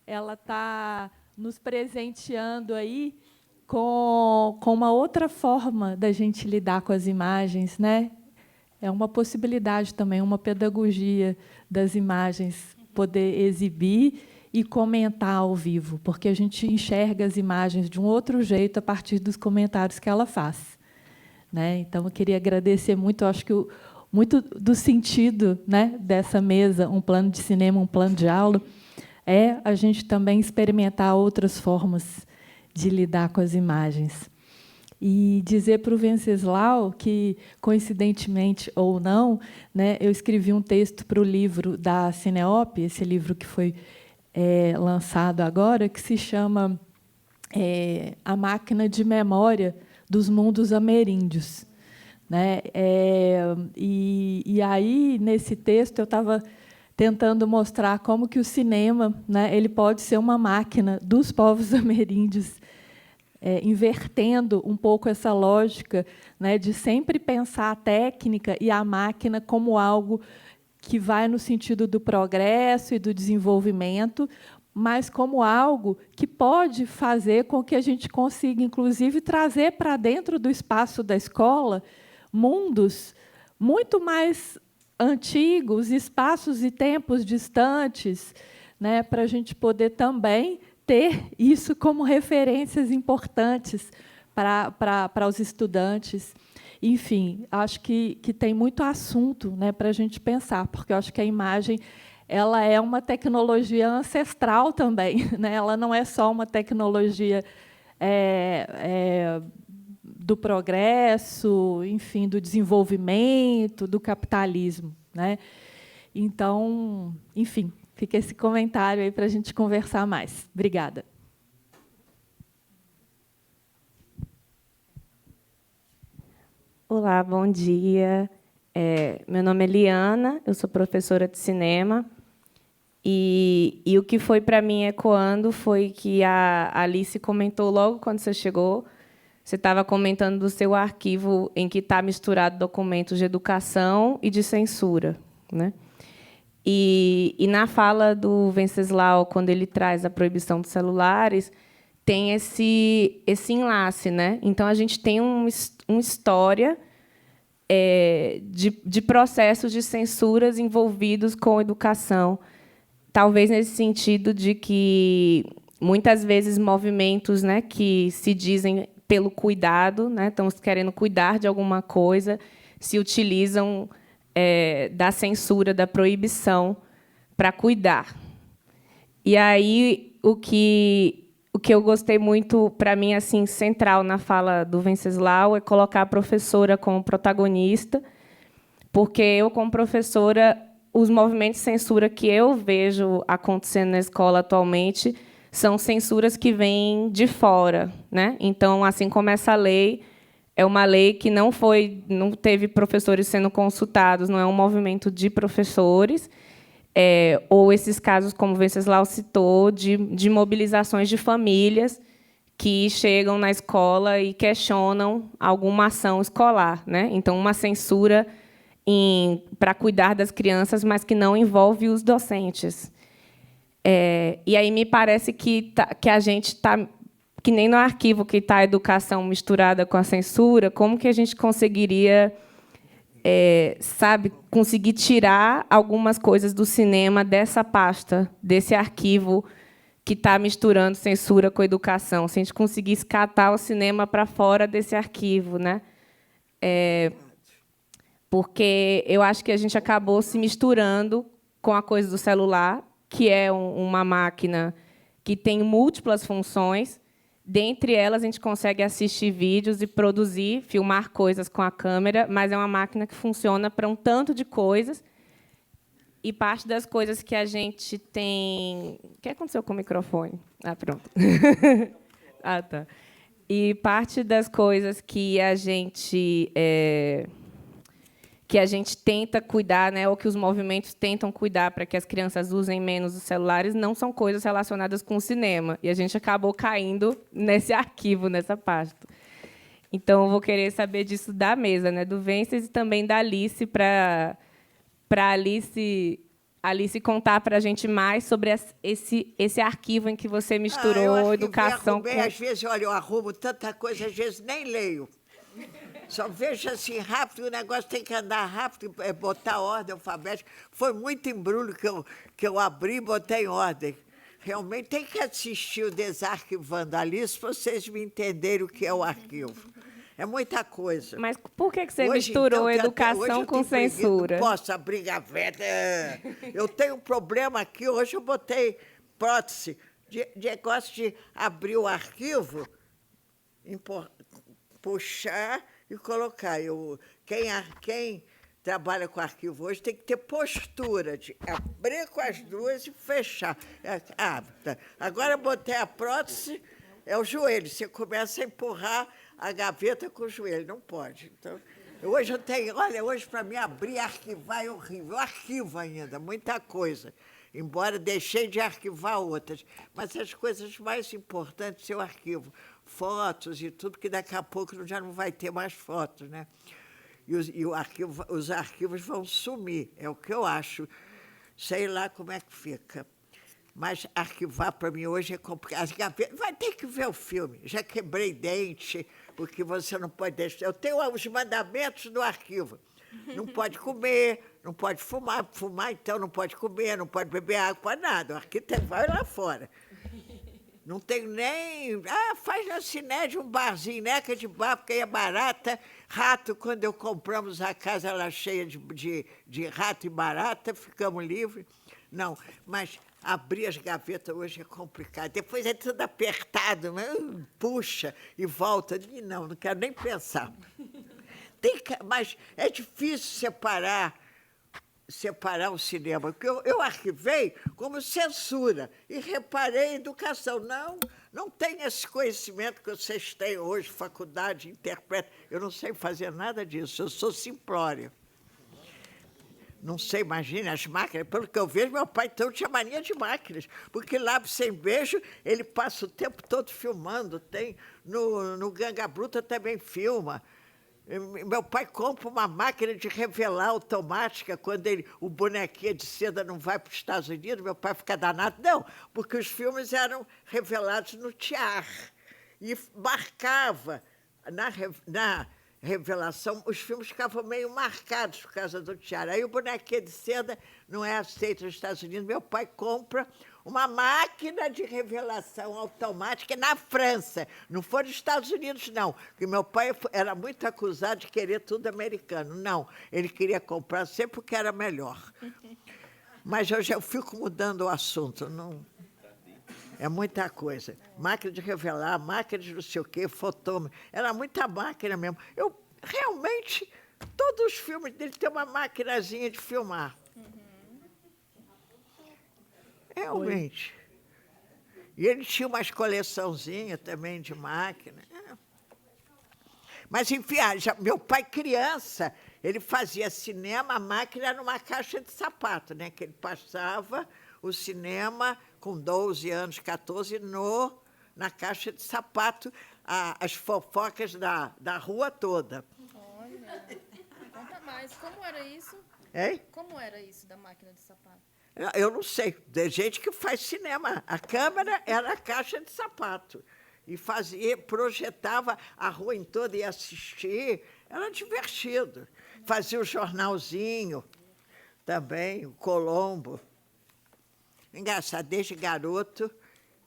ela está nos presenteando aí com uma outra forma da gente lidar com as imagens, né? É uma possibilidade também, uma pedagogia das imagens, poder exibir e comentar ao vivo, porque a gente enxerga as imagens de um outro jeito a partir dos comentários que ela faz, né? Então, eu queria agradecer muito, eu acho que muito do sentido, né, dessa mesa, um plano de cinema, um plano de aula, é a gente também experimentar outras formas de lidar com as imagens. E dizer para o Venceslau que, coincidentemente ou não, né, eu escrevi um texto para o livro da Cineop, esse livro que foi lançado agora, que se chama A Máquina de Memória dos Mundos Ameríndios, né? E aí, nesse texto, eu estava tentando mostrar como que o cinema, né, ele pode ser uma máquina dos povos ameríndios, invertendo um pouco essa lógica, né, de sempre pensar a técnica e a máquina como algo que vai no sentido do progresso e do desenvolvimento, mas como algo que pode fazer com que a gente consiga, inclusive, trazer para dentro do espaço da escola mundos muito mais antigos, espaços e tempos distantes, né, para a gente poder também ter isso como referências importantes para os estudantes. Enfim, acho que tem muito assunto, né, para a gente pensar, porque eu acho que a imagem ela é uma tecnologia ancestral também, né? Ela não é só uma tecnologia do progresso, enfim, do desenvolvimento, do capitalismo, né? Então, enfim, fica esse comentário aí para a gente conversar mais. Obrigada. Olá, bom dia. Meu nome é Liana, eu sou professora de cinema. E o que foi para mim ecoando foi que a Alice comentou logo quando você chegou. Você estava comentando do seu arquivo em que está misturado documentos de educação e de censura, né? E na fala do Venceslau, quando ele traz a proibição dos celulares, tem esse enlace, né? Então, a gente tem uma história de processos de censuras envolvidos com educação, talvez nesse sentido de que, muitas vezes, movimentos, né, que se dizem pelo cuidado, né, estão querendo cuidar de alguma coisa, se utilizam da censura, da proibição, para cuidar. E aí, o que eu gostei muito, para mim, assim, central na fala do Venceslau, é colocar a professora como protagonista, porque eu, como professora, os movimentos de censura que eu vejo acontecendo na escola atualmente são censuras que vêm de fora, né? Então, assim como essa lei é uma lei que não teve professores sendo consultados, não é um movimento de professores, ou esses casos, como o Venceslau citou, de mobilizações de famílias que chegam na escola e questionam alguma ação escolar, né? Então, uma censura para cuidar das crianças, mas que não envolve os docentes. E aí me parece que a gente está, que nem no arquivo que está a educação misturada com a censura, como que a gente conseguiria, conseguir tirar algumas coisas do cinema dessa pasta, desse arquivo que está misturando censura com educação, se a gente conseguisse catar o cinema para fora desse arquivo, né? Porque eu acho que a gente acabou se misturando com a coisa do celular, que é uma máquina que tem múltiplas funções, Dentre elas, a gente consegue assistir vídeos e produzir, filmar coisas com a câmera, mas é uma máquina que funciona para um tanto de coisas. E parte das coisas que a gente tem... O que aconteceu com o microfone? Ah, pronto. Ah, tá. E parte das coisas que a gente tenta cuidar, né, ou que os movimentos tentam cuidar para que as crianças usem menos os celulares, não são coisas relacionadas com o cinema. E a gente acabou caindo nesse arquivo, nessa pasta. Então, eu vou querer saber disso da mesa, né, do Vences e também da Alice, para Alice contar para a gente mais sobre esse arquivo em que você misturou educação com... Às vezes, olha, eu arrumo tanta coisa, às vezes nem leio. Só vejo assim rápido, o negócio tem que andar rápido, botar ordem alfabética. Foi muito embrulho que eu abri e botei em ordem. Realmente tem que assistir o Desarquivando Alice para vocês me entenderem o que é o arquivo. É muita coisa. Mas por que você misturou educação com censura? Não posso abrir gaveta. Eu tenho um problema aqui, hoje eu botei prótese, de negócio de abrir o arquivo, puxar e colocar. Quem trabalha com arquivo hoje tem que ter postura de abrir com as duas e fechar. Agora eu botei a prótese, é o joelho. Você começa a empurrar a gaveta com o joelho, não pode. Então, hoje eu tenho, olha, hoje para mim abrir e arquivar é horrível. Eu arquivo ainda, muita coisa. Embora deixei de arquivar outras. Mas as coisas mais importantes eu arquivo. Fotos e tudo, que daqui a pouco já não vai ter mais fotos, né? E os arquivos vão sumir, é o que eu acho. Sei lá como é que fica. Mas arquivar, para mim, hoje é complicado. Vai ter que ver o filme. Já quebrei dente, porque você não pode deixar... Eu tenho os mandamentos no arquivo. Não pode comer, não pode fumar. Fumar, então, não pode comer, não pode beber água, não pode nada. O arquivo vai lá fora. Não tenho nem... faz na Cinédia um barzinho, neca de bar, porque aí é barata. Rato, quando eu compramos a casa, ela cheia de rato e barata, ficamos livres. Não, mas abrir as gavetas hoje é complicado. Depois é tudo apertado, puxa e volta. Não quero nem pensar. Mas é difícil separar o cinema, porque eu arquivei como censura e reparei em educação. Não tem esse conhecimento que vocês têm hoje, faculdade, interpreta. Eu não sei fazer nada disso, eu sou simplória. Não sei, imagina, as máquinas. Pelo que eu vejo, meu pai então tinha mania de máquinas, porque Lápis Sem Beijo, ele passa o tempo todo filmando, tem no Ganga Bruta também filma. Meu pai compra uma máquina de revelar automática quando o bonequinho de seda não vai para os Estados Unidos, meu pai fica danado. Não, porque os filmes eram revelados no tiar. E marcava, na revelação, os filmes ficavam meio marcados por causa do tiar. Aí o bonequinho de seda não é aceito nos Estados Unidos, meu pai compra uma máquina de revelação automática na França. Não foi nos Estados Unidos, não. Porque meu pai era muito acusado de querer tudo americano. Não, ele queria comprar sempre porque era melhor. Mas eu fico mudando o assunto. Não, é muita coisa. Máquina de revelar, máquina de não sei o quê, fotômetro. Era muita máquina mesmo. Realmente, todos os filmes dele têm uma maquinazinha de filmar. Realmente. E ele tinha umas coleçãozinhas também de máquina. Mas, enfim, meu pai, criança, ele fazia cinema, a máquina era numa caixa de sapato, né? Que ele passava o cinema com 12 anos, 14, na caixa de sapato, as fofocas da rua toda. Olha, conta mais. Como era isso? Hein? Como era isso da máquina de sapato? Eu não sei. Tem gente que faz cinema. A câmera era a caixa de sapato. E projetava a rua em toda e assistir. Era divertido. Fazia o jornalzinho também, o Colombo. Engraçado, desde garoto,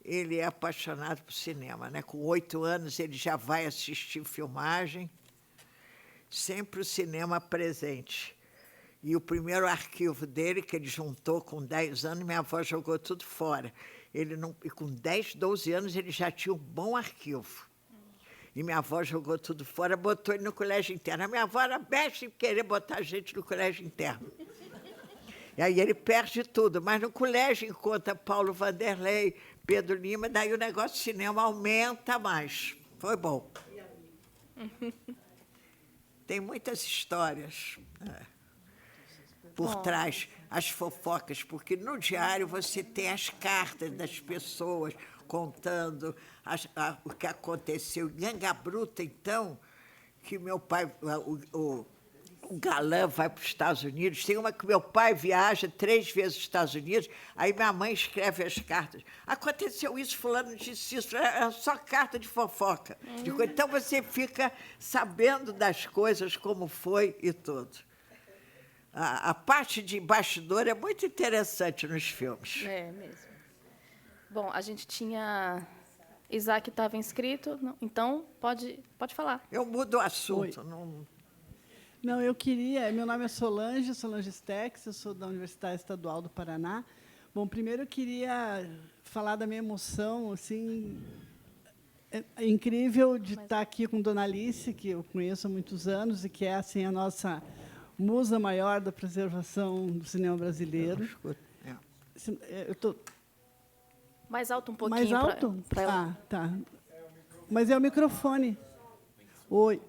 ele é apaixonado por cinema, né? Com 8 anos, ele já vai assistir filmagem. Sempre o cinema presente. E o primeiro arquivo dele, que ele juntou com 10 anos, minha avó jogou tudo fora. Ele não, e com 10, 12 anos, ele já tinha um bom arquivo. E minha avó jogou tudo fora, botou ele no colégio interno. A minha avó era mestre em querer botar a gente no colégio interno. E aí ele perde tudo. Mas no colégio encontra Paulo Vanderlei, Pedro Lima, daí o negócio de cinema aumenta mais. Foi bom. Tem muitas histórias por trás, as fofocas, porque no diário você tem as cartas das pessoas contando o que aconteceu. Ganga Bruta, então, que meu pai, o galã vai para os Estados Unidos. Tem uma que meu pai viaja 3 vezes aos Estados Unidos, aí minha mãe escreve as cartas. Aconteceu isso, fulano disse isso, é só carta de fofoca. Então você fica sabendo das coisas, como foi e tudo. A parte de bastidor é muito interessante nos filmes. É mesmo. Bom, a gente tinha... Isaac estava inscrito, não, então pode falar. Eu mudo o assunto. Não, eu queria... Meu nome é Solange Stex, eu sou da Universidade Estadual do Paraná. Bom, primeiro eu queria falar da minha emoção, assim, é incrível de estar aqui com Dona Alice, que eu conheço há muitos anos e que é assim a nossa musa maior da preservação do cinema brasileiro. Eu estou... Mais alto um pouquinho. Mais alto? Pra tá. Mas é o microfone. Oi.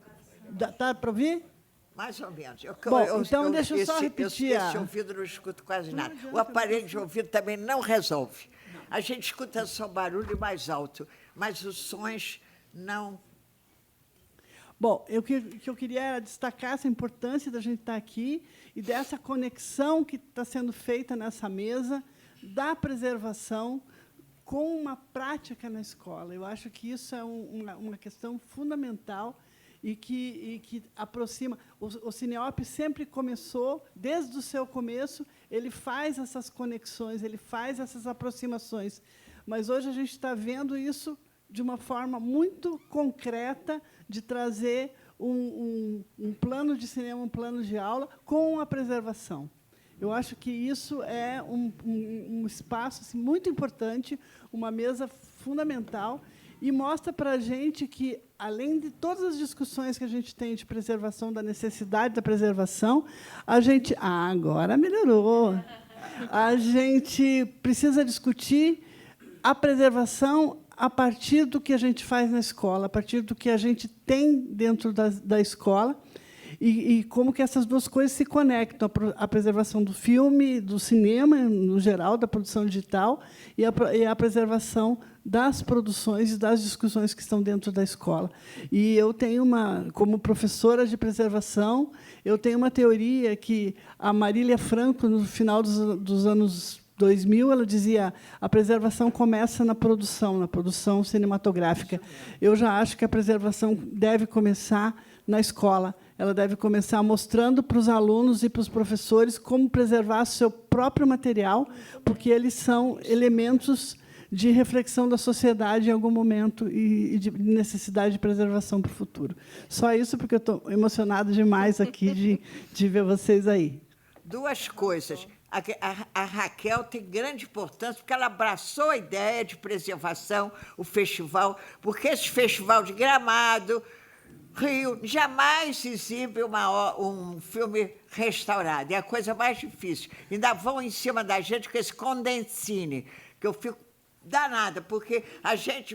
Tá para ouvir? Mais ou menos. Bom, então deixa eu só repetir. Esse ouvido não escuto quase nada. O aparelho de ouvido também não resolve. A gente escuta só barulho mais alto, mas os sons não... Bom, o que eu queria era destacar essa importância da gente estar aqui e dessa conexão que está sendo feita nessa mesa da preservação com uma prática na escola. Eu acho que isso é uma questão fundamental e que aproxima. O Cineop sempre começou, desde o seu começo, ele faz essas conexões, ele faz essas aproximações. Mas hoje a gente está vendo isso de uma forma muito concreta, de trazer um plano de cinema, um plano de aula com a preservação. Eu acho que isso é um espaço assim, muito importante, uma mesa fundamental, e mostra para a gente que, além de todas as discussões que a gente tem de preservação, da necessidade da preservação, a gente... agora melhorou. A gente precisa discutir a preservação a partir do que a gente faz na escola, a partir do que a gente tem dentro da escola, e como que essas duas coisas se conectam, a preservação do filme, do cinema, no geral, da produção digital, e a preservação das produções e das discussões que estão dentro da escola. E eu tenho como professora de preservação, eu tenho uma teoria que a Marília Franco, no final dos anos 2000, ela dizia: a preservação começa na produção cinematográfica. Eu já acho que a preservação deve começar na escola. Ela deve começar mostrando para os alunos e para os professores como preservar seu próprio material, porque eles são elementos de reflexão da sociedade em algum momento e de necessidade de preservação para o futuro. Só isso, porque eu estou emocionada demais aqui de ver vocês aí. 2 coisas. A Raquel tem grande importância, porque ela abraçou a ideia de preservação, o festival, porque esse festival de Gramado, Rio, jamais exibe um filme restaurado. É a coisa mais difícil. Ainda vão em cima da gente com esse Condensine, que eu fico danada, porque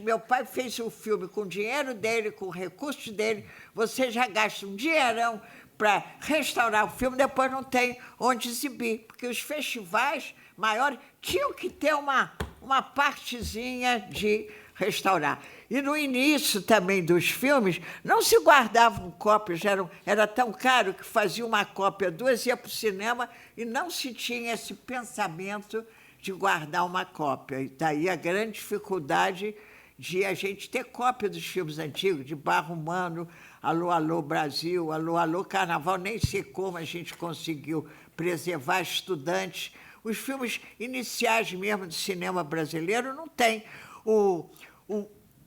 meu pai fez o filme com o dinheiro dele, com recursos dele, você já gasta um dinheirão para restaurar o filme, depois não tem onde exibir, porque os festivais maiores tinham que ter uma partezinha de restaurar. E, no início também dos filmes, não se guardavam cópias, era tão caro que fazia uma cópia, 2, ia para o cinema, e não se tinha esse pensamento de guardar uma cópia. E daí a grande dificuldade de a gente ter cópia dos filmes antigos, de Barro Humano, Alô, Alô, Brasil, Alô, Alô, Carnaval, nem sei como a gente conseguiu preservar Estudantes. Os filmes iniciais mesmo do cinema brasileiro não tem. O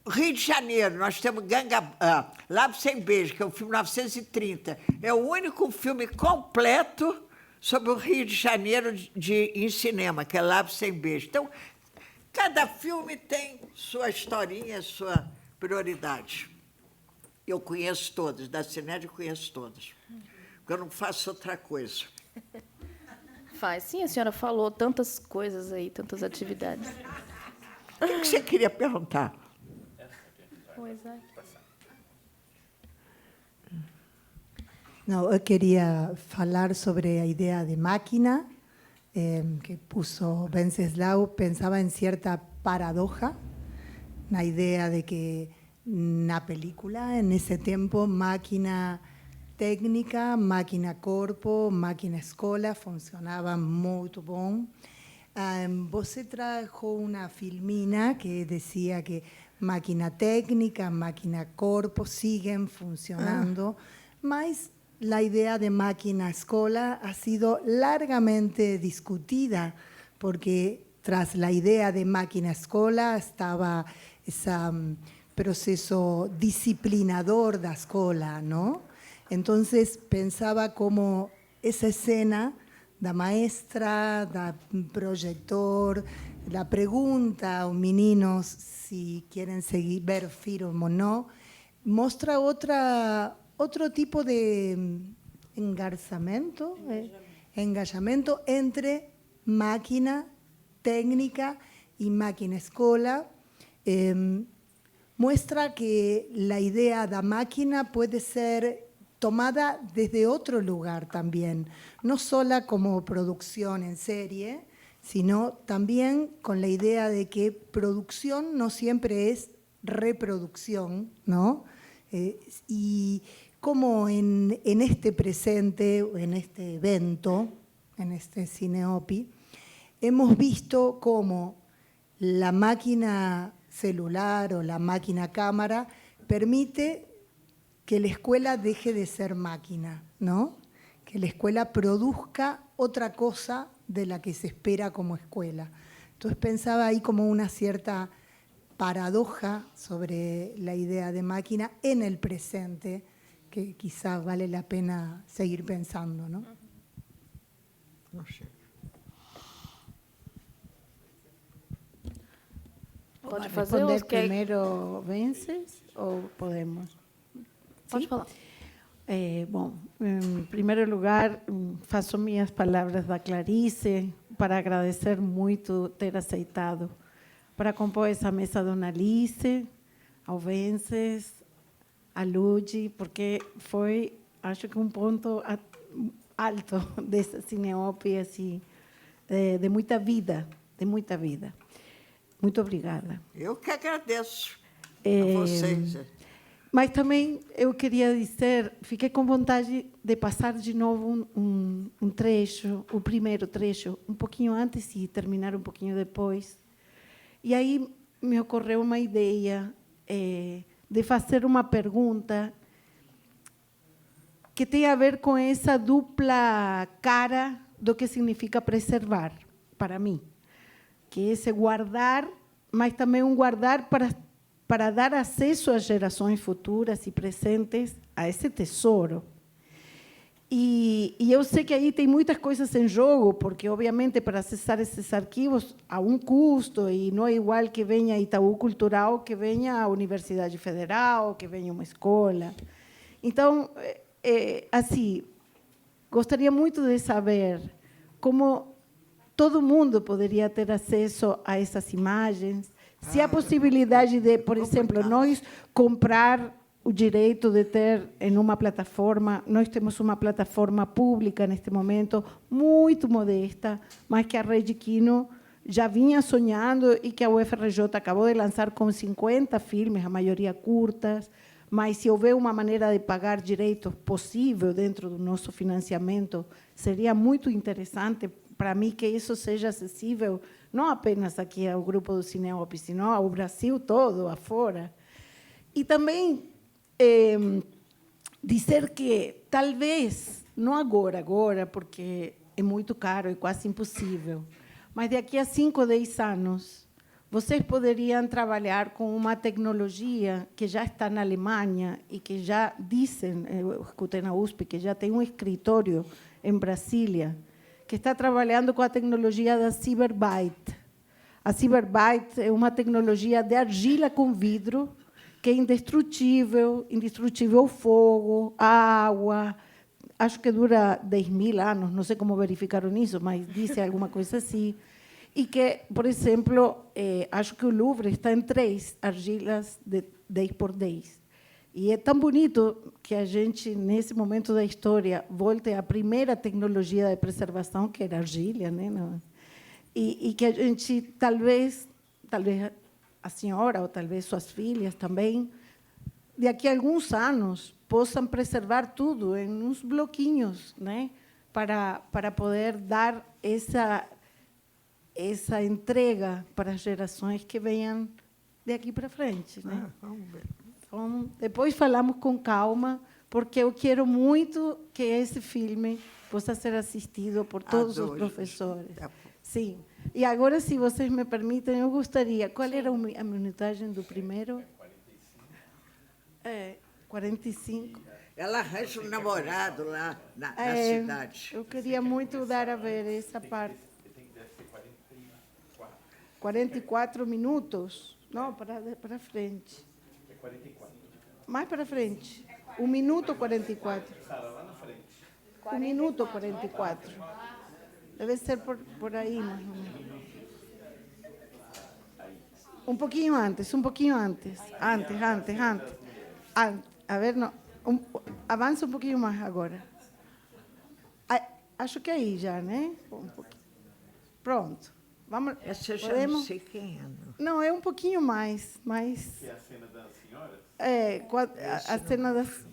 Rio de Janeiro, nós temos Lábio Sem Beijo, que é um filme de 1930. É o único filme completo sobre o Rio de Janeiro em cinema, que é Lábio Sem Beijo. Então, Cada filme tem sua historinha, sua prioridade. Eu conheço todas, da Cinédia eu conheço todas, porque eu não faço outra coisa. Faz. Sim, a senhora falou tantas coisas aí, tantas atividades. O que você queria perguntar? Pois é. No, eu queria falar sobre a ideia de máquina que puso Venceslau. Pensaba en cierta paradoja, la idea de que na película, en ese tiempo, máquina técnica, máquina corpo, máquina escola funcionavam muito bom. Você trajo uma filmina que decía que máquina técnica, máquina corpo siguen funcionando, mas la idea de máquina escola ha sido largamente discutida, porque tras la idea de máquina escola estaba ese proceso disciplinador da escola, ¿no? Entonces pensaba como esa escena da maestra, da proyector, la pregunta a los meninos si quieren seguir, ver film o no, muestra otro tipo de engajamiento entre máquina técnica y máquina escola. Muestra que la idea de máquina puede ser tomada desde otro lugar también, no solo como producción en serie, sino también con la idea de que producción no siempre es reproducción, ¿no? Y como en este presente, en este evento, en este Cineopi, hemos visto cómo la máquina celular o la máquina cámara permite que la escuela deje de ser máquina, ¿no? Que la escuela produzca otra cosa de la que se espera como escuela. Entonces pensaba ahí como una cierta paradoja sobre la idea de máquina en el presente, que quizá vale la pena seguir pensando, ¿no? No sé. Pode Vamos fazer responder os que... primeiro Vences ou podemos? Pode falar. Bom, em primeiro lugar, faço minhas palavras da Clarice para agradecer muito ter aceitado para compor essa mesa a Dona Alice, ao Vences, a Ludi, porque foi, acho que ponto alto dessa Cineopi, assim, de muita vida, de muita vida. Muito obrigada. Eu que agradeço a vocês. Mas também eu queria dizer, fiquei com vontade de passar de novo um trecho, o primeiro trecho, um pouquinho antes e terminar um pouquinho depois. E aí me ocorreu uma ideia de fazer uma pergunta que tem a ver com essa dupla cara do que significa preservar, para mim. Que é esse guardar, mas também guardar para dar acesso às gerações futuras e presentes a esse tesouro. E eu sei que aí tem muitas coisas em jogo, porque, obviamente, para acessar esses arquivos há custo, e não é igual que venha Itaú Cultural, que venha a Universidade Federal, que venha uma escola. Então, assim, gostaria muito de saber como todo mundo poderia ter acesso a essas imagens, se há possibilidade de, por exemplo, nós comprar o direito de ter em uma plataforma, nós temos uma plataforma pública neste momento, muito modesta, mas que a Rede Kino já vinha sonhando e que a UFRJ acabou de lançar com 50 filmes, a maioria curtas, mas se houver uma maneira de pagar direitos possível dentro do nosso financiamento, seria muito interessante para mim que isso seja acessível não apenas aqui ao grupo do Cineopi, sino ao Brasil todo, afora. E também dizer que talvez, não agora, porque é muito caro e quase impossível, mas daqui a 5 ou 10 anos, vocês poderiam trabalhar com uma tecnologia que já está na Alemanha e que já dizem, eu escutei na USP, que já tem um escritório em Brasília, que está trabalhando com a tecnologia da Cyberbyte, A Cyberbite é uma tecnologia de argila com vidro que é indestrutível ao fogo, à água. Acho que dura 10.000 anos, não sei como verificaram isso, mas disse alguma coisa assim. E que, por exemplo, acho que o Louvre está em 3 argilas de 10 por 10. E é tão bonito que a gente, nesse momento da história, volte à primeira tecnologia de preservação, que era a argila, né? E que a gente, talvez a senhora, ou talvez suas filhas também, daqui a alguns anos, possam preservar tudo em uns bloquinhos, né? Para poder dar essa entrega para as gerações que venham daqui para frente, né? Vamos ver. Então, depois falamos com calma, porque eu quero muito que esse filme possa ser assistido por todos os professores. Sim. E agora, se vocês me permitem, eu gostaria... Qual era a minutagem do primeiro? 45. Ela arranja um namorado lá na cidade. Eu queria muito dar a ver essa parte. 44 minutos? Não, para frente. É 44. Mais para frente. 1 minuto 44. Sara, lá na frente. 1 minuto 44. Deve ser por aí, mais ou menos. Um pouquinho antes. Antes. A ver, não. Avança um pouquinho mais agora. Acho que aí já, né? Um pouquinho. Pronto. Vamos, essa eu já podemos? não sei quem é. Não, é um pouquinho mais. Que é a cena das senhoras? A cena das...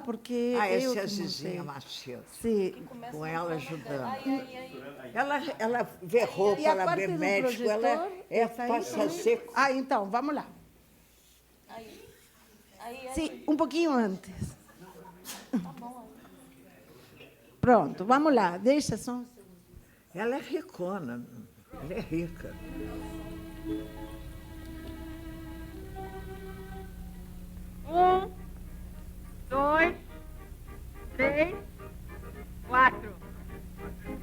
porque... Essa é a Zizinha Macedo. Sim. Com ela ajudando. Ela vê roupa, ela vê médico, ela passa seco. Então, vamos lá. Sim, um pouquinho antes. Tá bom. Pronto, vamos lá. Deixa só. Ela é ricona, ela é rica. Um, 2, 3, 4.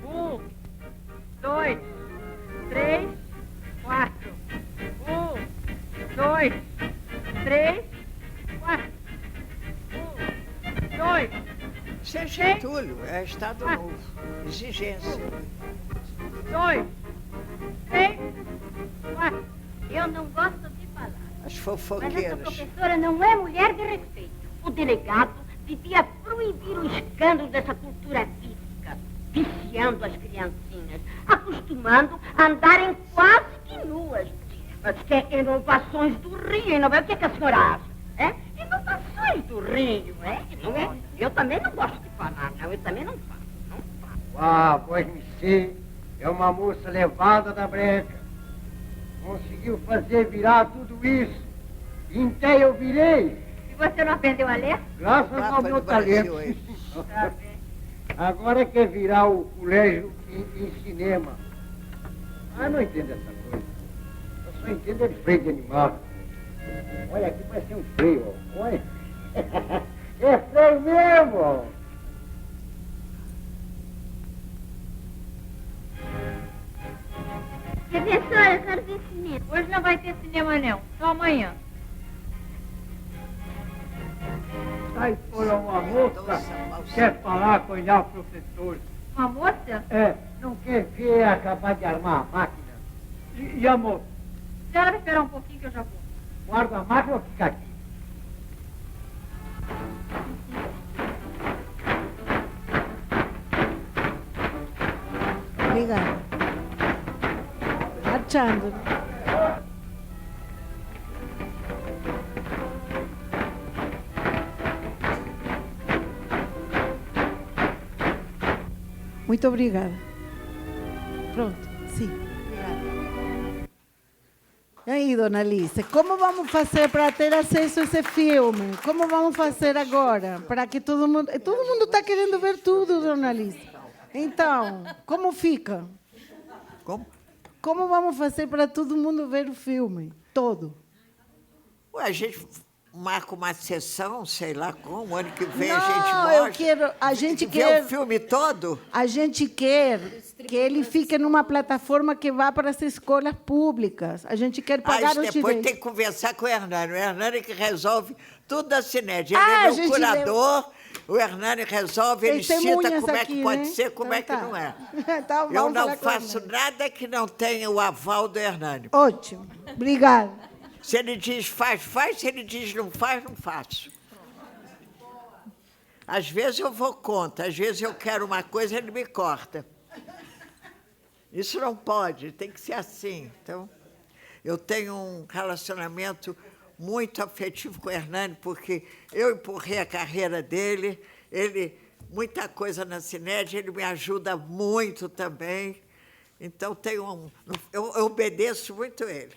1, 2, 3, 4. 1, 2, 3, 4. 1, 2. Isso é Getúlio, é Estado Novo. Exigência. 2, 3, 4. Eu não gosto de falar. As Mas essa fofoqueiras. professora não é mulher de respeito. O delegado devia proibir o escândalo dessa cultura física, viciando as criancinhas, acostumando a andarem quase que nuas. Mas que é inovações do Rio, não é? O que a senhora acha? É? Inovações do Rio, não é? Eu também não gosto de falar, não. Eu também não falo. Pois me sei, é uma moça levada da breca. Conseguiu fazer virar tudo isso. Então eu virei. E você não aprendeu a ler? Graças ao meu talento. Agora quer virar o colégio em cinema. Não entendo essa coisa. Eu só entendo de freio de animal. Olha aqui, parece um freio. Olha. É freio mesmo. Professora, eu quero ver cinema. Hoje não vai ter cinema, não. Só amanhã. Aí foi uma moça, quer falar com o professor. Uma moça? Não quer ver acabar de armar a máquina. E a moça? Espera esperar um pouquinho que eu já vou. Guarda a máquina ou fica aqui? Obrigada. Marchando. Muito obrigada. Pronto, sim. Obrigada. E aí, dona Alice, como vamos fazer para ter acesso a esse filme? Como vamos fazer agora? Para que todo mundo está querendo ver tudo, dona Alice. Então, como fica? Como vamos fazer para todo mundo ver o filme? Todo. A gente marca uma sessão, sei lá como, ano que vem Não, a gente mostra. eu quero, a gente Vê quer... o filme todo? A gente quer que ele fique numa plataforma que vá para as escolas públicas. A gente quer pagar os Depois direitos. tem que conversar com o Hernani. O Hernani que resolve tudo da Cined. Ele Ah, a é meu gente curador, o Hernani resolve, ele cita Testemunhas como é aqui, que pode né? ser, como Então é que tá. não é. Então, Eu vamos não falar com o faço nada que não tenha o aval do Hernani. Ótimo. Obrigada. Se ele diz faz, faz. Se ele diz não faz, não faço. Às vezes eu vou contra, às vezes eu quero uma coisa e ele me corta. Isso não pode, tem que ser assim. Então, eu tenho um relacionamento muito afetivo com o Hernani, porque eu empurrei a carreira dele, ele, muita coisa na Cined, ele me ajuda muito também. Então, eu obedeço muito ele.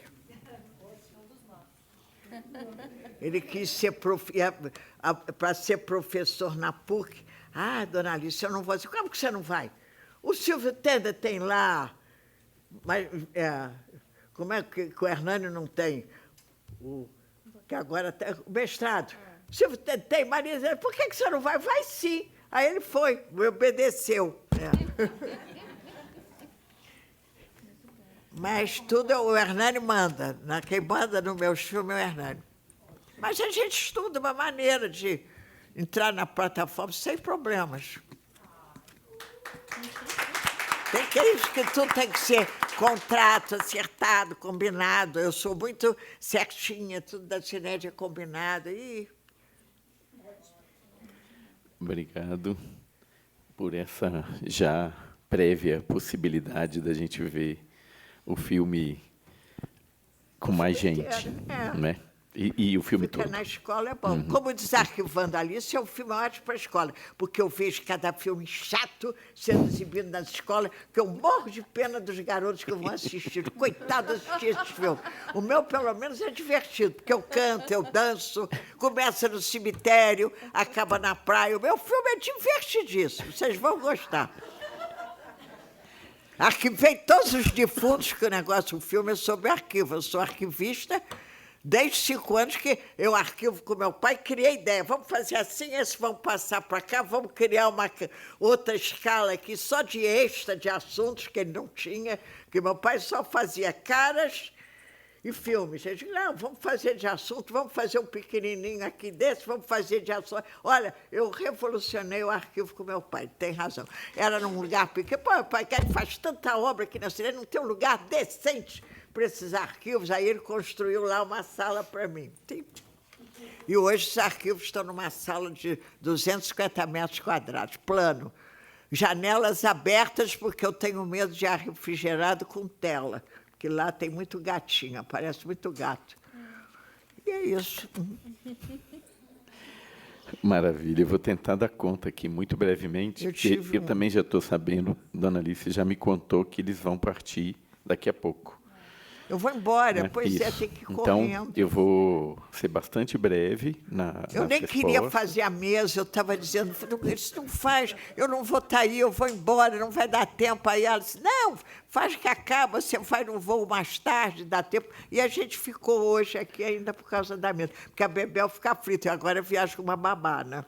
Ele quis ser para ser professor na PUC. Ah, dona Alice, eu não vou. Como que você não vai? O Silvio Tenda tem lá, mas como é que o Hernani não tem? Que agora tem o mestrado. O Silvio Tenda tem, Maria, por que você não vai? Vai sim. Aí ele foi, me obedeceu. Mas tudo o Hernani manda. Quem manda nos meus filmes é o Hernani. Mas a gente estuda uma maneira de entrar na plataforma sem problemas. Tem que isso que tudo tem que ser contrato, acertado, combinado. Eu sou muito certinha, tudo da Cined é combinado. Obrigado por essa já prévia possibilidade da gente ver o filme com mais gente, né? E o filme todo. Na escola é bom. Como diz Arquivando Alice, é um filme ótimo para a escola, porque eu vejo cada filme chato sendo exibido nas escolas, que eu morro de pena dos garotos que vão assistir. Coitado de assistir esse filme. O meu, pelo menos, é divertido, porque eu canto, eu danço, começa no cemitério, acaba na praia. O meu filme é divertidíssimo, vocês vão gostar. Arquivei todos os defuntos, que o negócio, o filme é sobre arquivo. Eu sou arquivista. Desde 5 anos que eu arquivo com meu pai, criei ideia. Vamos fazer assim, esses vão passar para cá, vamos criar uma outra escala aqui, só de extra, de assuntos que ele não tinha, que meu pai só fazia caras e filmes. Eu digo, não, vamos fazer de assunto, vamos fazer um pequenininho aqui desse, vamos fazer de assunto. Olha, eu revolucionei o arquivo com meu pai, tem razão. Era num lugar pequeno. Pô, meu pai, que ele faz tanta obra aqui na cidade, não tem um lugar decente para esses arquivos. Aí ele construiu lá uma sala para mim. E hoje os arquivos estão numa sala de 250 metros quadrados, plano. Janelas abertas, porque eu tenho medo de ar refrigerado com tela, porque lá tem muito gatinho, aparece muito gato. E é isso. Maravilha. Eu vou tentar dar conta aqui muito brevemente, porque eu também já estou sabendo, dona Alice já me contou que eles vão partir daqui a pouco. Eu vou embora, Né? pois Isso. é, tem que ir então, correndo. eu vou ser bastante breve Eu nem queria fazer a mesa, eu estava dizendo, isso não faz, eu não vou estar aí, eu vou embora, não vai dar tempo. Aí ela disse, não, faz que acaba, você vai no voo mais tarde, dá tempo. E a gente ficou hoje aqui ainda por causa da mesa, porque a Bebel fica frita, e agora eu viajo com uma babá, né?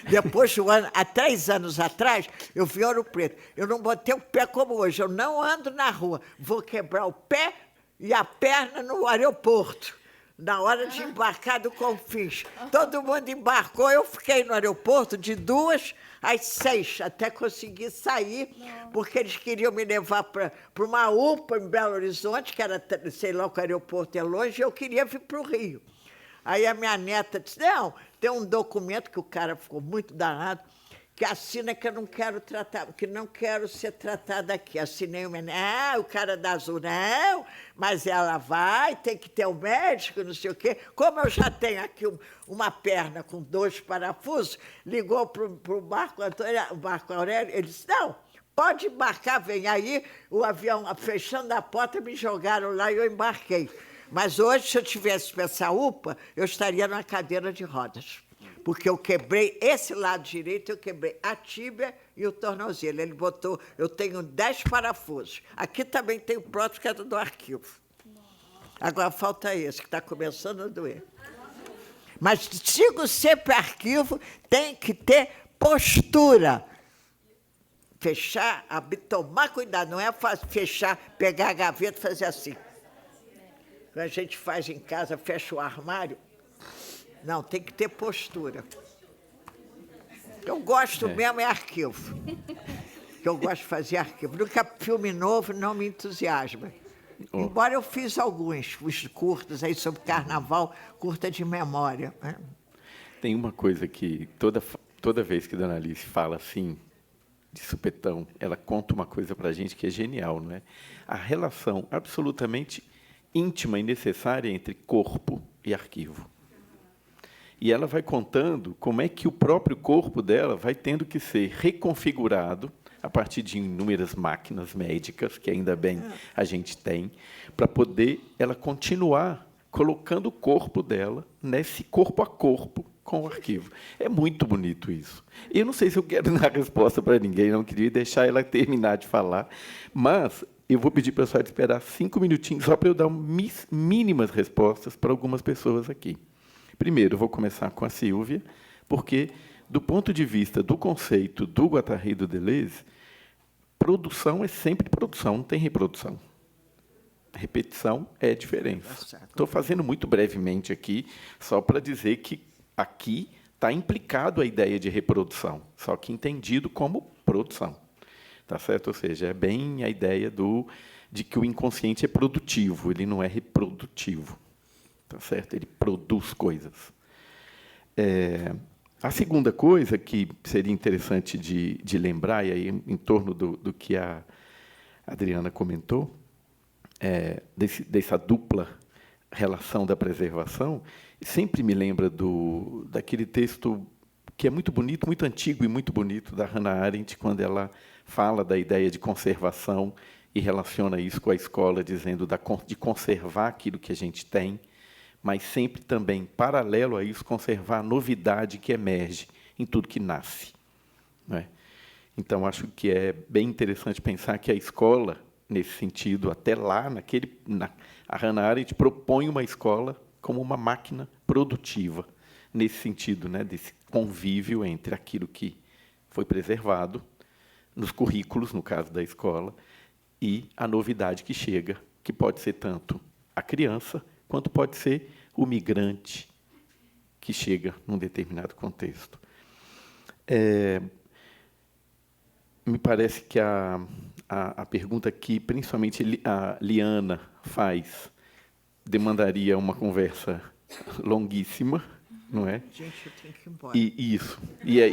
Depois de há 3 anos atrás, eu vi Ouro Preto. Eu não botei o pé como hoje, eu não ando na rua, vou quebrar o pé e a perna no aeroporto, na hora de embarcar do Confins. Todo mundo embarcou, eu fiquei no aeroporto de 2 às 6, até conseguir sair, porque eles queriam me levar para uma UPA em Belo Horizonte, que era, sei lá, o aeroporto é longe, e eu queria vir para o Rio. Aí a minha neta disse, não, tem um documento que o cara ficou muito danado, que assina que eu não quero tratar, que não quero ser tratada aqui. Assinei o cara da Azul, não, mas ela vai, tem que ter um médico, não sei o quê. Como eu já tenho aqui uma perna com 2 parafusos, ligou para o Marco Aurélio, ele disse, não, pode embarcar, vem aí. O avião, fechando a porta, me jogaram lá e eu embarquei. Mas hoje, se eu tivesse para essa UPA, eu estaria numa cadeira de rodas. Porque eu quebrei esse lado direito, eu quebrei a tíbia e o tornozelo. Ele botou, eu tenho 10 parafusos. Aqui também tem o prótese, que é do arquivo. Agora falta esse, que está começando a doer. Mas digo sempre, arquivo tem que ter postura. Fechar, tomar cuidado, não é fechar, pegar a gaveta e fazer assim. Quando a gente faz em casa, fecha o armário. Não, tem que ter postura. Eu gosto mesmo é arquivo. Eu gosto de fazer arquivo. Nunca filme novo não me entusiasma. Embora eu fiz alguns, os curtas aí sobre carnaval, curta de memória. Né? Tem uma coisa que toda vez que a Dona Alice fala assim, de supetão, ela conta uma coisa para a gente que é genial, não é? A relação absolutamente íntima e necessária entre corpo e arquivo. E ela vai contando como é que o próprio corpo dela vai tendo que ser reconfigurado a partir de inúmeras máquinas médicas, que ainda bem a gente tem, para poder ela continuar colocando o corpo dela nesse corpo a corpo com o arquivo. É muito bonito isso. Eu não sei se eu quero dar resposta para ninguém, não queria deixar ela terminar de falar, mas eu vou pedir para a senhora esperar 5 minutinhos só para eu dar mínimas respostas para algumas pessoas aqui. Primeiro, eu vou começar com a Silvia, porque, do ponto de vista do conceito do Guattari e do Deleuze, produção é sempre produção, não tem reprodução. Repetição é diferença. Estou fazendo muito brevemente aqui, só para dizer que aqui está implicado a ideia de reprodução, só que entendido como produção. Tá certo? Ou seja, é bem a ideia de que o inconsciente é produtivo, ele não é reprodutivo. Tá certo? Ele produz coisas. A segunda coisa que seria interessante de lembrar, e aí em torno do que a Adriana comentou, dessa dupla relação da preservação, sempre me lembra daquele texto que é muito bonito, muito antigo e muito bonito, da Hannah Arendt, quando ela fala da ideia de conservação e relaciona isso com a escola, dizendo de conservar aquilo que a gente tem, mas sempre também, paralelo a isso, conservar a novidade que emerge em tudo que nasce. Não é? Então, acho que é bem interessante pensar que a escola, nesse sentido, até lá, a Hannah Arendt propõe uma escola como uma máquina produtiva, nesse sentido, né, desse convívio entre aquilo que foi preservado nos currículos, no caso da escola, e a novidade que chega, que pode ser tanto a criança, quanto pode ser o migrante que chega num determinado contexto. Me parece que a pergunta que, principalmente, a Liana faz, demandaria uma conversa longuíssima, não é? Gente, eu tenho que ir embora.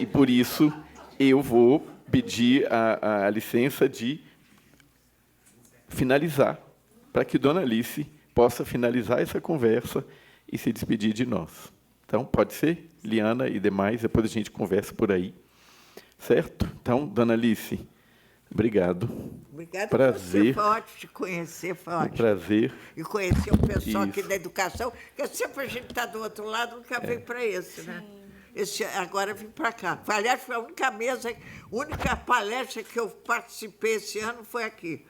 E por isso, eu vou pedir a licença de finalizar, para que Dona Alice possa finalizar essa conversa e se despedir de nós. Então, pode ser, Liana e demais, depois a gente conversa por aí. Certo? Então, Dona Alice, obrigado. Obrigada. Prazer. Foi ótimo te conhecer, foi ótimo. Prazer. E conhecer o pessoal aqui da educação, porque sempre a gente está do outro lado, nunca veio para esse, né? Agora vim para cá. Aliás, foi a única palestra que eu participei esse ano foi aqui.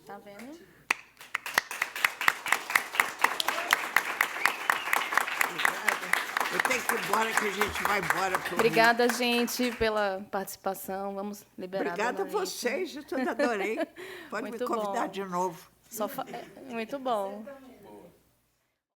Tá vendo? Eu tenho que ir embora, que a gente vai embora. Obrigada, gente, pela participação. Vamos liberar. Obrigada a vocês, eu adorei. Pode me convidar de novo. Muito bom.